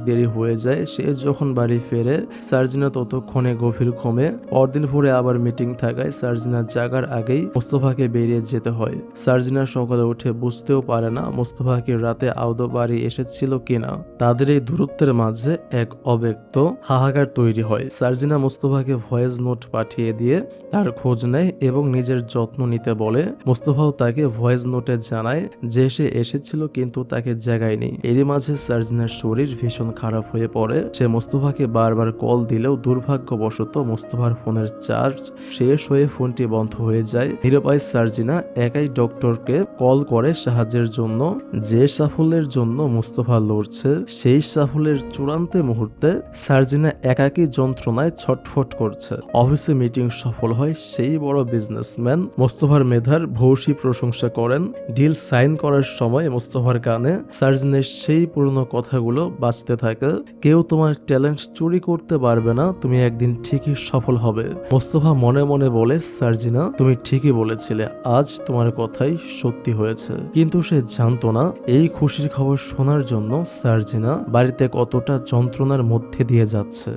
দেরি হয়ে যায়। সে যখন বাড়ি ফেরে, সার্জিনা ততক্ষণে গভীর ঘুমে। পরদিন ভোরে আবার মিটিং থাকায় সার্জিনা জাগার আগেই মোস্তফাকে বেরিয়ে যেতে হয়। সার্জিনা সকালে উঠে বুঝতেও পারে না মোস্তফাকে রাতে আদৌ বাড়ি এসেছিল কিনা। তাদের এই দূরত্বের মাঝে এক অব্যক্ত হাহাকার তৈরি হয়। সার্জিনা মোস্তফাকে ভয়েস নোট পাঠিয়ে দিয়ে তার খোঁজ নেয় এবং নিজের যত্ন নিতে বলে। মোস্তফাও তাকে ভয়েস নোটে জানায় যে সে এসেছিল কিন্তু তাকে জাগায়নি। এরই মাঝে সার্জিনার শরীর ভীষণ খারাপ হয়ে পড়ে। সে মোস্তফাকে বারবার কল দিলেও দুর্ভাগ্যবশত মোস্তফার ফোনের চার্জ শেষ হয়ে ফোনটি বন্ধ হয়ে যায়। নিরুপায় সার্জিনা একাই ডক্টরকে কল করে সাহায্যের জন্য। যে সাফল্যের জন্য মোস্তফা লড়ছে, সেই সাফল্যের চূড়ান্ত মুহূর্তে সার্জিনা একাকী যন্ত্রণায় ছটফট করছে। অফিসে মিটিং সফল হয়। সেই বড় বিজনেসম্যান মোস্তফার মেধার ভূয়সী প্রশংসা করেন। ডিল সাইন করার সময় মোস্তফার কানে সার্জিনের সেই পুরনো কথাগুলো বাজতে থাকে। কেউ তোমার ট্যালেন্ট চুরি করতে পারবে না, তুমি একদিন ঠিকই সফল হবে। মোস্তফা মনে মনে বলে, সার্জিনা তুমি ঠিকই বলেছিলে, আজ তোমার কথাই সত্যি হয়েছে। কিন্তু সে জানতো না এই খুশির খবর শোনার জন্য সার্জিনা বাড়িতে কতটা যন্ত্রণার মধ্যে দিয়ে যাচ্ছে।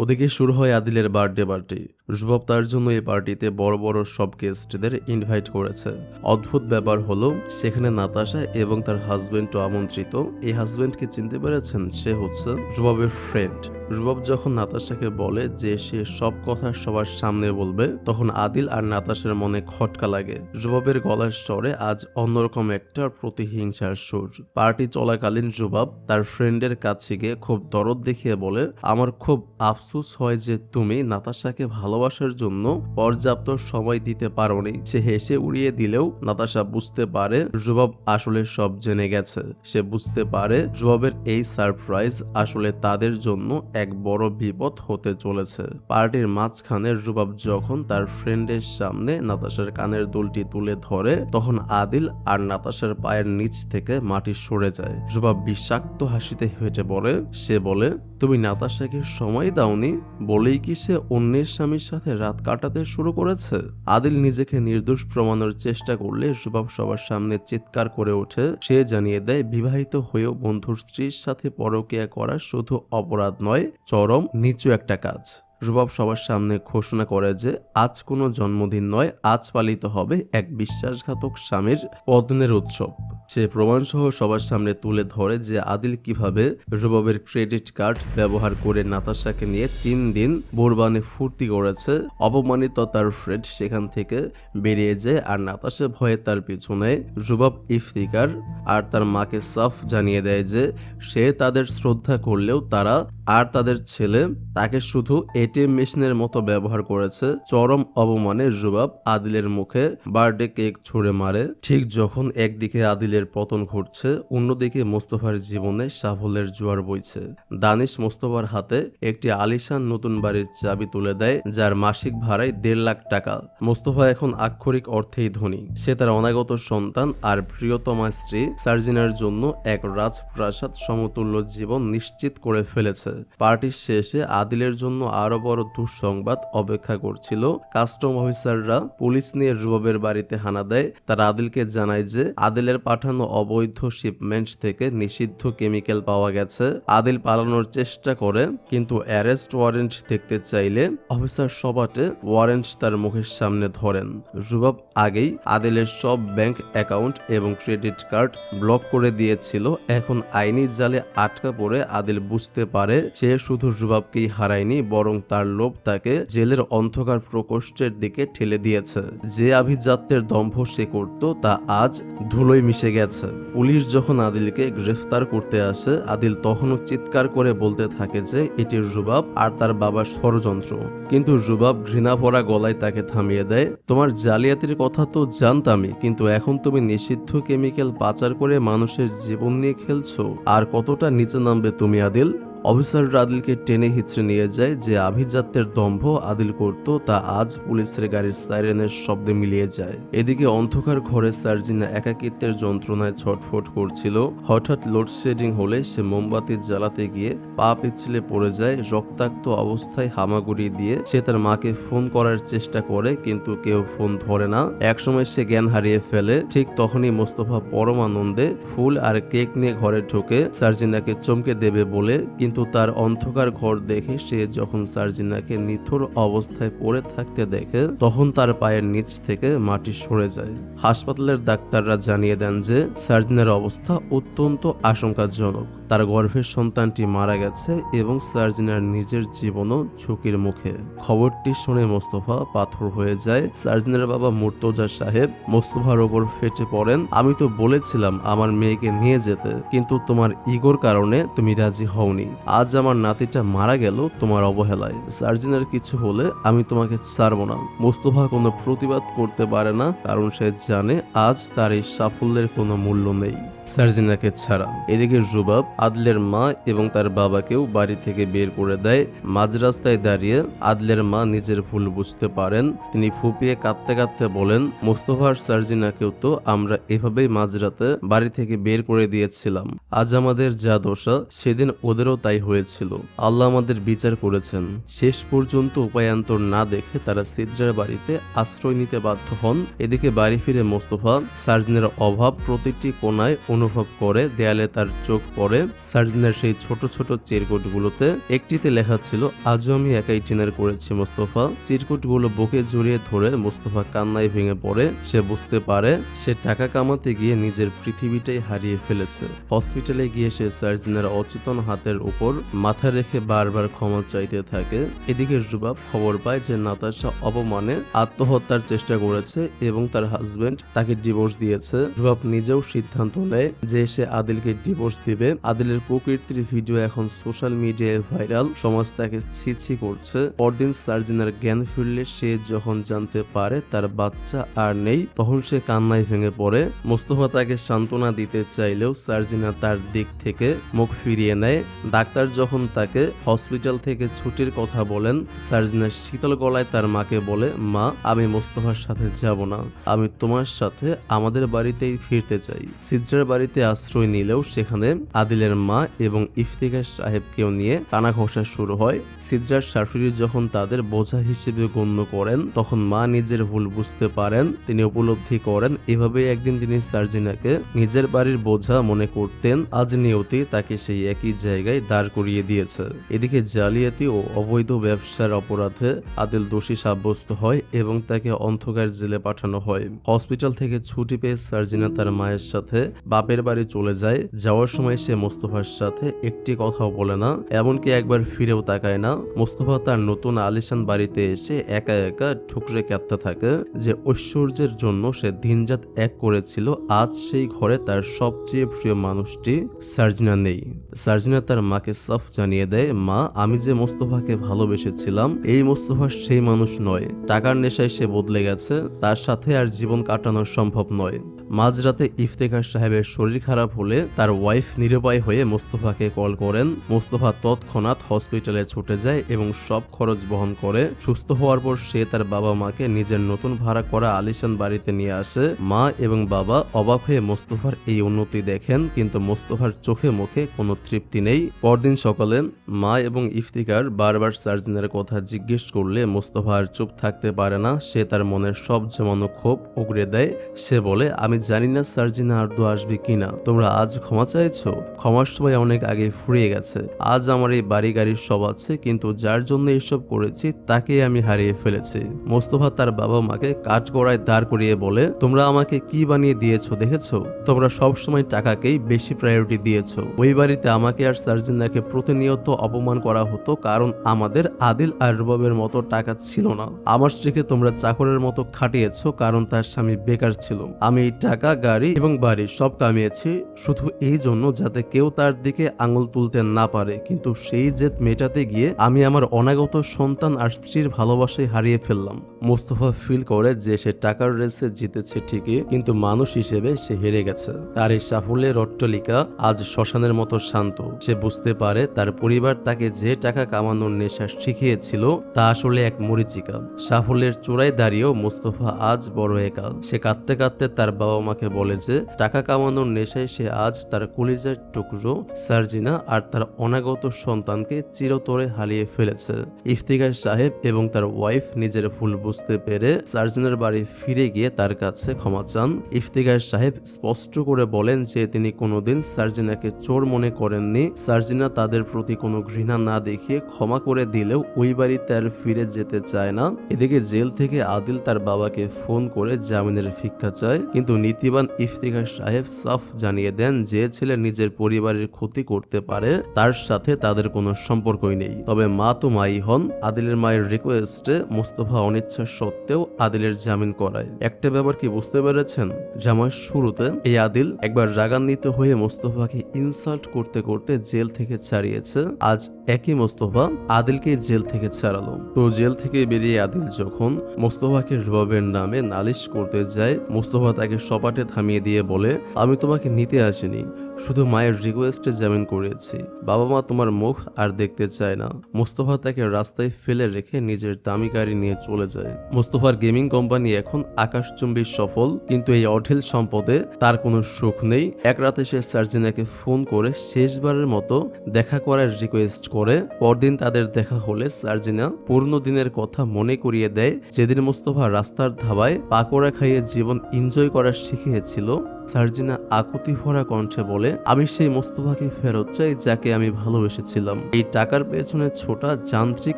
ওদিকে শুরু হয় আদিলের বার্থডে পার্টি। জুবাব তার জন্য এই পার্টিতে বড় বড় সব গেস্টদের ইনভাইট করেছে। অদ্ভুত ব্যাপার হলো সেখানে নাতাশা এবং তার হাজবেন্ডও আমন্ত্রিত। এই হাজবেন্ডকে চিনতে পেরেছেন, সে হচ্ছে জুবাবের ফ্রেন্ড। জুবাব যখন নাতাশাকে বলে যে সে সব কথা সবার সামনে বলবে, তখন আদিল আর নাতাশার মনে খটকা লাগে। জুবাবের গলার স্বরে আজ অন্যরকম একটা প্রতিহিংসার সুর। পার্টি চলাকালীন জুবাব তার ফ্রেন্ডের কাছে গিয়ে খুব দরদ দেখিয়ে বলে, আমার খুব আফসোস হয় যে তুমি নাতাশাকে ভালোবাসার জন্য পর্যাপ্ত সময় দিতে পারোনি। সে হেসে উড়িয়ে দিলেও নাতাশা বুঝতে পারে জুবাব আসলে সব জেনে গেছে। সে বুঝতে পারে জুবাবের এই সারপ্রাইজ আসলে তাদের জন্য এক বড় বিপদ হতে চলেছে। পার্টির মাঝখানে জুবাব যখন তার ফ্রেন্ডের সামনে নাতাশার কানের দুলটি তুলে ধরে, তখন আদিল আর নাতাশার পায়ের নিচ থেকে মাটি সরে যায়। জুবাব বিষাক্ত হাসিতে হেঁটে পড়ে। সে বলে, তুমি নাতাশাকে সময় দাওনি বলেই কি সে অন্যের স্বামীর সাথে রাত কাটাতে শুরু করেছে? আদিল নিজেকে নির্দোষ প্রমাণের চেষ্টা করলে জুবাব সবার সামনে চিৎকার করে ওঠে। সে জানিয়ে দেয় বিবাহিত হয়েও বন্ধুর স্ত্রীর সাথে পরকীয়া করা শুধু অপরাধ নয়, চরম নিচু একটা কাজ। রুবাব সবার সামনে ঘোষণা করে যে আজ কোনো জন্মদিন নয়, আজ পালিত হবে এক বিশ্বাসঘাতক স্বামীর পতনের উৎসব। সে প্রমাণসহ সবার সামনে তুলে ধরে যে আদিল কিভাবে রুবাবের ক্রেডিট কার্ড ব্যবহার করে নাতাশাকে নিয়ে 3 দিন বোরবানে ফুর্তি করেছে। অপমানিত তার ফ্রেন্ড সেখান থেকে বেরিয়ে যায় আর নাতাশা ভয়ে তার পিছনে। রুবাব ইফতিকার আর তার মাকে সাফ জানিয়ে দেয় যে সে তাদের শ্রদ্ধা করলেও তারা আর তাদের ছেলে তাকে শুধু এটিএম মেশিনের মতো ব্যবহার করেছে। চরম অপমানে রুবাব আদিলের মুখে বার্থডে কেক ছুঁড়ে মারে। ঠিক যখন একদিকে আদিলের পতন ঘটছে, অন্যদিকে মোস্তফার জীবনে সাফল্যের জোয়ার বইছে। দানিশ মোস্তফার হাতে একটি আলিশান নতুন বাড়ির চাবি তুলে দেয়, যার মাসিক ভাড়ায় 1.5 লাখ টাকা। মোস্তফা এখন আক্ষরিক অর্থেই ধনী। সে তার অনাগত সন্তান আর প্রিয়তমা স্ত্রী সার্জিনার জন্য এক রাজপ্রাসাদ সমতুল্য জীবন নিশ্চিত করে ফেলেছে। পার্টির শেষে আদিলের জন্য আরো বড় দুঃসংবাদ অপেক্ষা করছিল। কাস্টম অফিসাররা পুলিশ নিয়ে রুবাবের বাড়িতে হানা দেয়। তারা আদিলকে জানায় যে আদিলের পাঠানো অবৈধ শিপমেন্ট থেকে নিষিদ্ধ কেমিক্যাল পাওয়া গেছে। আদিল পালানোর চেষ্টা করে, কিন্তু অ্যারেস্ট ওয়ারেন্ট দেখতে চাইলে অফিসার সবাটে ওয়ারেন্ট তার মুখের সামনে ধরেন। রুবাব আগেই আদিলের সব ব্যাংক অ্যাকাউন্ট এবং ক্রেডিট কার্ড ব্লক করে দিয়েছিল। এখন আইনি জালে আটকা পড়ে আদিল বুঝতে পারে সে শুধু রুবাবকেই হারায়নি, বরং তার লোভ তাকে জেলের অন্ধকার প্রকোষ্ঠের দিকে ঠেলে দিয়েছে। যে আভিজাত্যের দম্ভ সে করত তা আজ ধুলোয় মিশে গেছে। পুলিশ যখন আদিলকে গ্রেফতার করতে আসে, আদিল তখনও চিৎকার করে বলতে থাকে যে এটি রুবাব আর তার বাবার ষড়যন্ত্র। কিন্তু রুবাব ঘৃণা ভরা গলায় তাকে থামিয়ে দেয়। তোমার জালিয়াতির কথা তো জানতামই, কিন্তু এখন তুমি নিষিদ্ধ কেমিক্যাল পাচার করে মানুষের জীবন নিয়ে খেলছো। আর কতটা নিচে নামবে তুমি আদিল? অফিসাররা আদিলকে টেনে হিচড়ে নিয়ে যায়। যে আভিজাত্যের দম্ভ আদিল করত তা আজ পুলিশের গাড়ির সাইরেনের শব্দে মিলিয়ে যায়। এদিকে অন্ধকার ঘরে সার্জিনা একাকিত্বের যন্ত্রণায় ছটফট করছিল। হঠাৎ লোডশেডিং হলে সে মোমবাতি জ্বালাতে গিয়ে পা পিছলে পড়ে যায়। রক্তাক্ত অবস্থায় হামাগুড়ি দিয়ে সে তার মাকে ফোন করার চেষ্টা করে, কিন্তু কেউ ফোন ধরে না। একসময় সে জ্ঞান হারিয়ে ফেলে। ঠিক তখনই মোস্তফা পরম আনন্দে ফুল আর কেক নিয়ে ঘরে ঢোকে সার্জিনাকে চমকে দেবে বলে, কিন্তু তার অন্ধকার ঘর দেখে সে যখন সার্জিনাকে নিথর অবস্থায় পড়ে থাকতে দেখে, তখন তার পায়ের নিচ থেকে মাটি সরে যায়। হাসপাতালের ডাক্তাররা জানিয়ে দেন যে সার্জিনার অবস্থা অত্যন্ত আশঙ্কাজনক। তার গর্ভের সন্তানটি মারা গেছে এবং সার্জিনার নিজের জীবনও ঝুঁকির মুখে। খবরটি শুনে মোস্তফা পাথর হয়ে যায়। সার্জিনার বাবা মুর্তজা সাহেব মোস্তফার ওপর ফেটে পড়েন। আমি তো বলেছিলাম আমার মেয়েকে নিয়ে যেতে, কিন্তু তোমার ইগোর কারণে তুমি রাজি হওনি। আজ আমার নাতিটা মারা গেল তোমার অবহেলায়। সার্জিনার কিছু হলে আমি তোমাকে ছাড়বো না। মোস্তফা কোনো প্রতিবাদ করতে পারে না, কারণ সে জানে আজ তার এই সাফল্যের কোনো মূল্য নেই সার্জিনাকে ছাড়া। এদিকে রুবাব আদিলের মা এবং তার বাবাকেও বাড়ি থেকে বের করে দেয়। মাঝ রাস্তায় দাঁড়িয়ে আদিলের মা নিজের ভুল বুঝতে পারেন। তিনি ফুপিয়ে কাঁদতে কাঁদতে বলেন, মোস্তফার সার্জিনাকেও তো আমরা এভাবেই মাঝরাতে বাড়ি থেকে বের করে দিয়েছিলাম। আজ আমাদের যা দশা সেদিন ওদেরও তাই হয়েছিল। আল্লাহ আমাদের বিচার করেছেন। শেষ পর্যন্ত উপায়ান্তর না দেখে তারা সিদ্রার বাড়িতে আশ্রয় নিতে বাধ্য হন। এদিকে বাড়ি ফিরে মোস্তফা সার্জিনের অভাব প্রতিটি কোণায় অনুভব করে। দেয়ালে তার চোখ পড়ে সার্জিনের সেই ছোট ছোট চিরকুটগুলোতে। একটিতে লেখা ছিল, আজও আমি একাই ডিনার করেছি মোস্তফা। চিরকুটগুলো বুকে জড়িয়ে ধরে মোস্তফা কান্নায় ভেঙে পড়ে। সে বুঝতে পারে সে টাকা কামাতে গিয়ে নিজের পৃথিবীটাই হারিয়ে ফেলেছে। হসপিটালে গিয়ে সে সার্জিনের অচেতন হাতের উপর মাথা রেখে বারবার ক্ষমা চাইতে থাকে। এদিকে রুবাব খবর পায় যে নাতাশা অপমানে আত্মহত্যার চেষ্টা করেছে এবং তার হাজবেন্ড তাকে ডিভোর্স দিয়েছে। রুবাব নিজেও সিদ্ধান্ত নেয় যে সে আদিলকে ডিভোর্স দিবে। আদিলের প্রকৃতির ভিডিও এখন সোশ্যাল মিডিয়ায় ভাইরাল। সমাজ তাকে ছি করছে। পরদিন সার্জিনার জ্ঞান ফিরলে সে যখন জানতে পারে তার বাচ্চা আর নেই, তখন সে কান্নায় ভেঙে পড়ে। মোস্তফা তাকে সান্ত্বনা দিতে চাইলেও সার্জিনা তার দিক থেকে মুখ ফিরিয়ে নেয়। ডাক্তার যখন তাকে হসপিটাল থেকে ছুটির কথা বলেন, সার্জিনা শীতল গলায় তার মাকে বলে, মা আমি মোস্তফার সাথে যাব না, আমি তোমার সাথে আমাদের বাড়িতেই ফিরতে চাই। সিদ্রার বাড়ি বাড়িতে আশ্রয় নিলেও সেখানে আদিলের মা এবং ইফতিকার সাহেবকেও নিয়ে টানা ঘষা শুরু হয়। সিদ্রার শাশুড়ি যখন তাদের বোঝা হিসেবে গণ্য করেন তখন মা নিজের ভুল বুঝতে পারেন। তিনি উপলব্ধি করেন এভাবে একদিন তিনি সার্জিনাকে নিজের বাড়ির বোঝা মনে করতেন। আজ নিয়তি তাকে সেই একই জায়গায় দাঁড় করিয়ে দিয়েছে। এদিকে জালিয়াতি ও অবৈধ ব্যবসার অপরাধে আদিল দোষী সাব্যস্ত হয় এবং তাকে অন্ধকার জেলে পাঠানো হয়। হসপিটাল থেকে ছুটি পেয়ে সার্জিনা তার মায়ের সাথে বাপের বাড়ি চলে যায়। যাওয়ার সময় সে মোস্তফার সাথে একটি কথাও বলে না, এমনকি একবার ফিরেও তাকায় না। মোস্তফা তার নতুন আলিশান বাড়িতে এসে একা একা ঠুকরে কাঁদতে থাকে যে ঐশ্বর্যের জন্য সে দিনরাত এক করেছিল, আজ সেই ঘরে তার সবচেয়ে প্রিয় মানুষটি সার্জিনা নেই। সার্জিনা তার মাকে সাফ জানিয়ে দেয়, মা, আমি যে মোস্তফাকে ভালোবেসেছিলাম এই মোস্তফা সেই মানুষ নয়। টাকার নেশায় সে বদলে গেছে, তার সাথে আর জীবন কাটানো সম্ভব নয়। মাঝরাতে ইফতেখার সাহেবের শরীর খারাপ হলে তার ওয়াইফ নিরুপায় হয়ে মোস্তফাকে কল করেন। মোস্তফা তৎক্ষণাৎ হসপিটালে ছুটে যায় এবং সব খরচ বহন করে। সুস্থ হওয়ার পর সে তার বাবা মাকে নিজের নতুন ভাড়া করা আলিশান বাড়িতে নিয়ে আসে। মা এবং বাবা অবাক হয়ে মোস্তফার এই উন্নতি দেখেন, কিন্তু মোস্তফার চোখে মুখে কোনো তৃপ্তি নেই। পরদিন সকালে মা এবং ইফতিকার বারবার সার্জিনার কথা জিজ্ঞেস করলে মোস্তফা আর চুপ থাকতে পারে না। সে তার মনের সব জমানো ক্ষোভ উগড়ে দেয়। সে বলে, আমি জানি না সার্জিনা আরদু আসবে কিনা, তোমরা আজ ক্ষমা চাইছো? ক্ষমার সময় অনেক আগে ফুরিয়ে গেছে। আজ আমার এই বাড়ি গাড়ির সব আছে, কিন্তু যার জন্য এসব করেছি তাকে আমি হারিয়ে ফেলেছি। মোস্তফা তার বাবা মাকে কাঠগড়ায় দাঁড় করিয়ে বলে, তোমরা আমাকে কি বানিয়ে দিয়েছো দেখেছো? তোমরা সবসময় টাকাকেই বেশি প্রায়োরিটি দিয়েছো। ওই বাড়িতে আমাকে আর সার্জিনাকে প্রতিনিয়ত অপমান করা হতো, কারণ আমাদের আদিল আর রুবাবের মতো টাকা ছিল না। আমার স্ত্রীকে তোমরা চাকরের মতো খাটিয়েছো, কারণ তার স্বামী বেকার ছিল। আমি টাকা, গাড়ি এবং বাড়ি সব কামিয়েছি শুধু এই জন্য যাতে কেউ তার দিকে আঙুল তুলতে না পারে, কিন্তু সেই জেদ মেটাতে গিয়ে আমি আমার অনাগত সন্তান আর স্ত্রীর ভালোবাসায় হারিয়ে ফেললাম। মোস্তফা ফিল করে যে সে টাকার রেসে জিতেছে ঠিকই, কিন্তু মানুষ হিসেবে সে হেরে গেছে। তার এই সাফল্যের অট্টালিকা আজ শ্মশানের মতো শান্ত। সে বুঝতে পারে তার পরিবার তাকে যে টাকা কামানোর নেশা শিখিয়েছিল তা আসলে এক মরীচিকা। সাফল্যের চূড়ায় দাঁড়িয়েও মোস্তফা আজ বড় একা। সে কাঁদতে কাঁদতে তার বাবা মাকে বলে যে টাকা কামানোর নেশায় সে আজ তার কলিজার টুকরো সার্জিনা আর তার অনাগত সন্তানকে চিরতরে হারিয়ে ফেলেছে। ইফতিখার সাহেব এবং তার ওয়াইফ নিজের ভুল বুঝতে পেরে সার্জিনার বাড়ি ফিরে গিয়ে তার কাছে ক্ষমা চান। ইফতিখার সাহেব স্পষ্ট করে বলেন যে তিনি কোনোদিন সার্জিনাকে চোর মনে করেননি। সার্জিনা তাদের প্রতি কোনো ঘৃণা না দেখিয়ে ক্ষমা করে দিলেও ওই বাড়িতে আর ফিরে যেতে চায় না। এদিকে জেল থেকে আদিল তার বাবাকে ফোন করে জামিনের ভিক্ষা চায়, কিন্তু নীতিবান ইফতিখার সাহেব সাফ জানিয়ে দেন যে ছেলে নিজের পরিবারের ক্ষতি করতে পারে তার সাথে তাদের কোনো সম্পর্কই নেই। তবে মা তো মাই হন। আদিলের মায়ের রিকোয়েস্টে মোস্তফা অনিচ্ছা সত্ত্বেও আদিলের জামিন করায়। একটা ব্যাপার কি বুঝতে পেরেছেন? জামার শুরুতে এই আদিল একবার রাগান্বিত হয়ে মোস্তফাকে ইনসাল্ট করতে করতে জেল থেকে ছাড়িয়েছে। আজ একই মোস্তফা আদিলকে জেল থেকে ছাড়ালো। তো জেল থেকে বেরিয়ে আদিল যখন মোস্তফাকে রুবাবের নামে নালিশ করতে যায়, মোস্তফা তাকে সপাটে থামিয়ে দিয়ে বলে, আমি তোমাকে নিতে আসিনি, শুধু মায়ের রিকোয়েস্টে জামিন করেছি। বাবা মা তোমার মুখ আর দেখতে চায় না। মোস্তফা তাকে রাস্তায় ফেলে রেখে নিজের দামি গাড়ি নিয়ে চলে যায়। মোস্তফার গেমিং কোম্পানি এখন আকাশচুম্বী সফল, কিন্তু এই অঢেল সম্পদে তার কোনো সুখ নেই। এক রাতে সে সার্জিনাকে ফোন করে শেষবারের মতো দেখা করার রিকোয়েস্ট করে। পরদিন তাদের দেখা হলে সার্জিনা পুরনো দিনের কথা মনে করিয়ে দেয়, যেদিন মোস্তফা রাস্তার ধাবায় পাকোড়া খাইয়ে জীবন এনজয় করা শিখিয়েছিল। সার্জিনা আকুতি ভরা কণ্ঠে বলে, আমি সেই মোস্তফাকে ফেরত চাই যাকে আমি ভালোবেসেছিলাম। এই টাকার পেছনে ছোটা যান্ত্রিক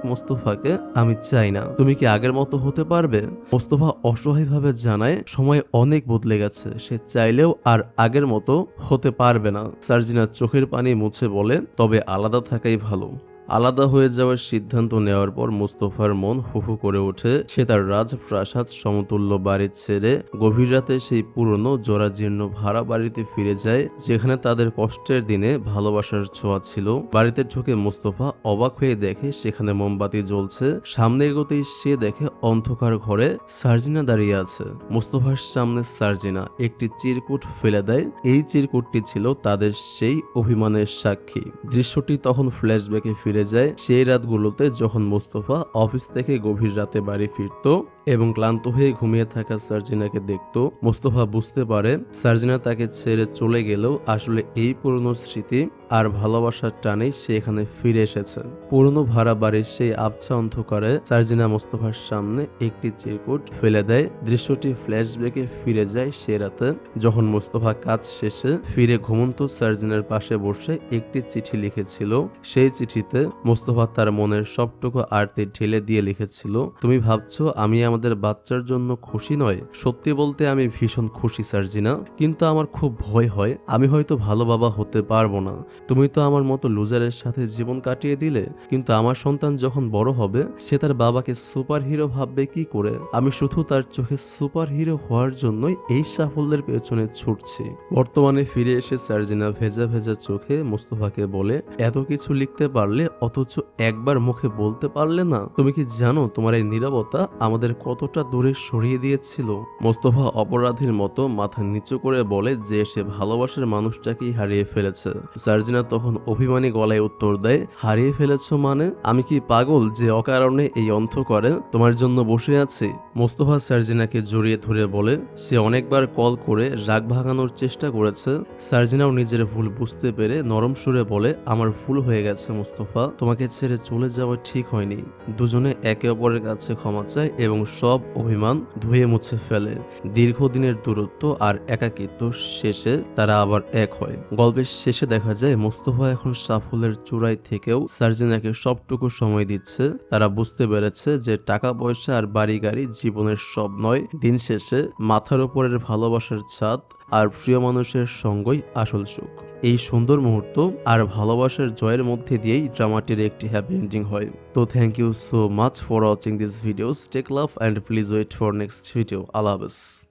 মোস্তফাকে আমি চাই না। তুমি কি আগের মতো হতে পারবে? মোস্তফা অসহায়ভাবে জানায়, সময় অনেক বদলে গেছে, সে চাইলেও আর আগের মতো হতে পারবে না। সার্জিনা চোখের পানি মুছে বলে, তবে আলাদা থাকাই ভালো। আলাদা হয়ে যাওয়ার সিদ্ধান্ত নেওয়ার পর মোস্তফার মন হুহু করে ওঠে। সে তার রাজপ্রাসাদ সমতুল্য বাড়ি ছেড়ে গভীর রাতে সেই পুরনো জরাজীর্ণ ভাড়া বাড়িতে ফিরে যায়, যেখানে তাদের কষ্টের দিনে ভালোবাসার ছোঁয়া ছিল। বাড়িতে ঢুকে মোস্তফা অবাক হয়ে দেখে সেখানে মোমবাতি জ্বলছে। সামনে এগোতেই সে দেখে অন্ধকার ঘরে সার্জিনা দাঁড়িয়ে আছে। মোস্তফার সামনে সার্জিনা একটি চিরকুট ফেলে দেয়। এই চিরকুটটি ছিল তাদের সেই অভিমানের সাক্ষী। দৃশ্যটি তখন ফ্ল্যাশব্যাকে ফিরে যায় সেই রাতগুলোতে যখন মোস্তফা অফিস থেকে গভীর রাতে বাড়ি ফিরত এবং ক্লান্ত হয়ে ঘুমিয়ে থাকা সার্জিনাকে দেখত। মোস্তফা বুঝতে পারে সার্জিনা তাকে ছেড়ে চলে গেলেও আসলে এই পুরনো স্মৃতি আর ভালোবাসার টানেই সে এখানে ফিরে এসেছে। পুরনো ভাড়া বাড়ির সেই আবছা অন্ধকারে সার্জিনা মোস্তফার সামনে একটি চিরকুট ফেলে দেয়। দৃশ্যটি ফ্ল্যাশব্যাকে ফিরে যায় সে রাতে যখন মোস্তফা কাজ শেষে ফিরে ঘুমন্ত সার্জিনার পাশে বসে একটি চিঠি লিখেছিল। সেই চিঠিতে মোস্তফা তার মনের সবটুকু আরতি ঢেলে দিয়ে লিখেছিল, তুমি ভাবছো আমি আমাদের বাচ্চার জন্য খুশি নয়? সত্যি বলতে আমি ভীষণ খুশি সার্জিনা, কিন্তু আমার খুব ভয় হয় আমি হয়তো ভালো বাবা হতে পারবো না। তুমি তো আমার মতো লুজারের সাথে জীবন কাটিয়ে দিলে, কিন্তু আমার সন্তান যখন বড় হবে সে তার বাবাকে সুপার হিরো ভাববে কি করে? আমি শুধু তার চোখে সুপার হিরো হওয়ার জন্যই এই সাফল্যের পেছনে ছুটছি। বর্তমানে ফিরে এসে সার্জিনা ভেজা ভেজা চোখে মোস্তফাকে বলে, এত কিছু লিখতে পারলে অথচ একবার মুখে বলতে পারলে না? তুমি কি জানো তোমার এই নীরবতা আমাদের কতটা দূরে সরিয়ে দিয়েছিল? মোস্তফা অপরাধীর মতো মাথা নিচু করে বলে যে সে ভালোবাসার মানুষটাকেই হারিয়ে ফেলেছে। সার্জিনা তখন অভিমানী গলায় উত্তর দেয়, হারিয়ে ফেলেছো মানে? আমি কি পাগল যে অকারণে এই অন্ধকারে তোমার জন্য বসে আছি? মোস্তফা সার্জিনাকে জড়িয়ে ধরে বলে, সে অনেকবার কল করে রাগ ভাঙানোর চেষ্টা করেছে। সার্জিনাও নিজের ভুল বুঝতে পেরে নরম সুরে বলে, আমার ভুল হয়ে গেছে মোস্তফা, তোমাকে ছেড়ে চলে যাওয়া ঠিক হয়নি। দুজনে একে অপরের কাছে ক্ষমা চায় এবং সব অভিমান ধুয়ে মুছে ফেলে। দীর্ঘদিনের দূরত্ব আর একাকিত্ব শেষে তারা আবার এক হয়। গল্পের শেষে দেখা যায় মোস্তফা এখন সাফল্যের চূড়ায় থেকেও সার্জিনাকে সবটুকু সময় দিচ্ছে। তারা বুঝতে পেরেছে যে টাকা পয়সা আর বাড়ি গাড়ি জীবনের সব নয়, দিন শেষে মাথার উপরের ভালোবাসার ছাদ আর প্রিয় মানুষের সঙ্গই আসল সুখ। এই সুন্দর মুহূর্ত আর ভালোবাসার জয়ের মধ্যে দিয়েই ড্রামাটির একটি হ্যাপি এন্ডিং হয়। তো thank you so much for watching this videos. Take love and please wait for next video. আল্লাহ হাফেজ।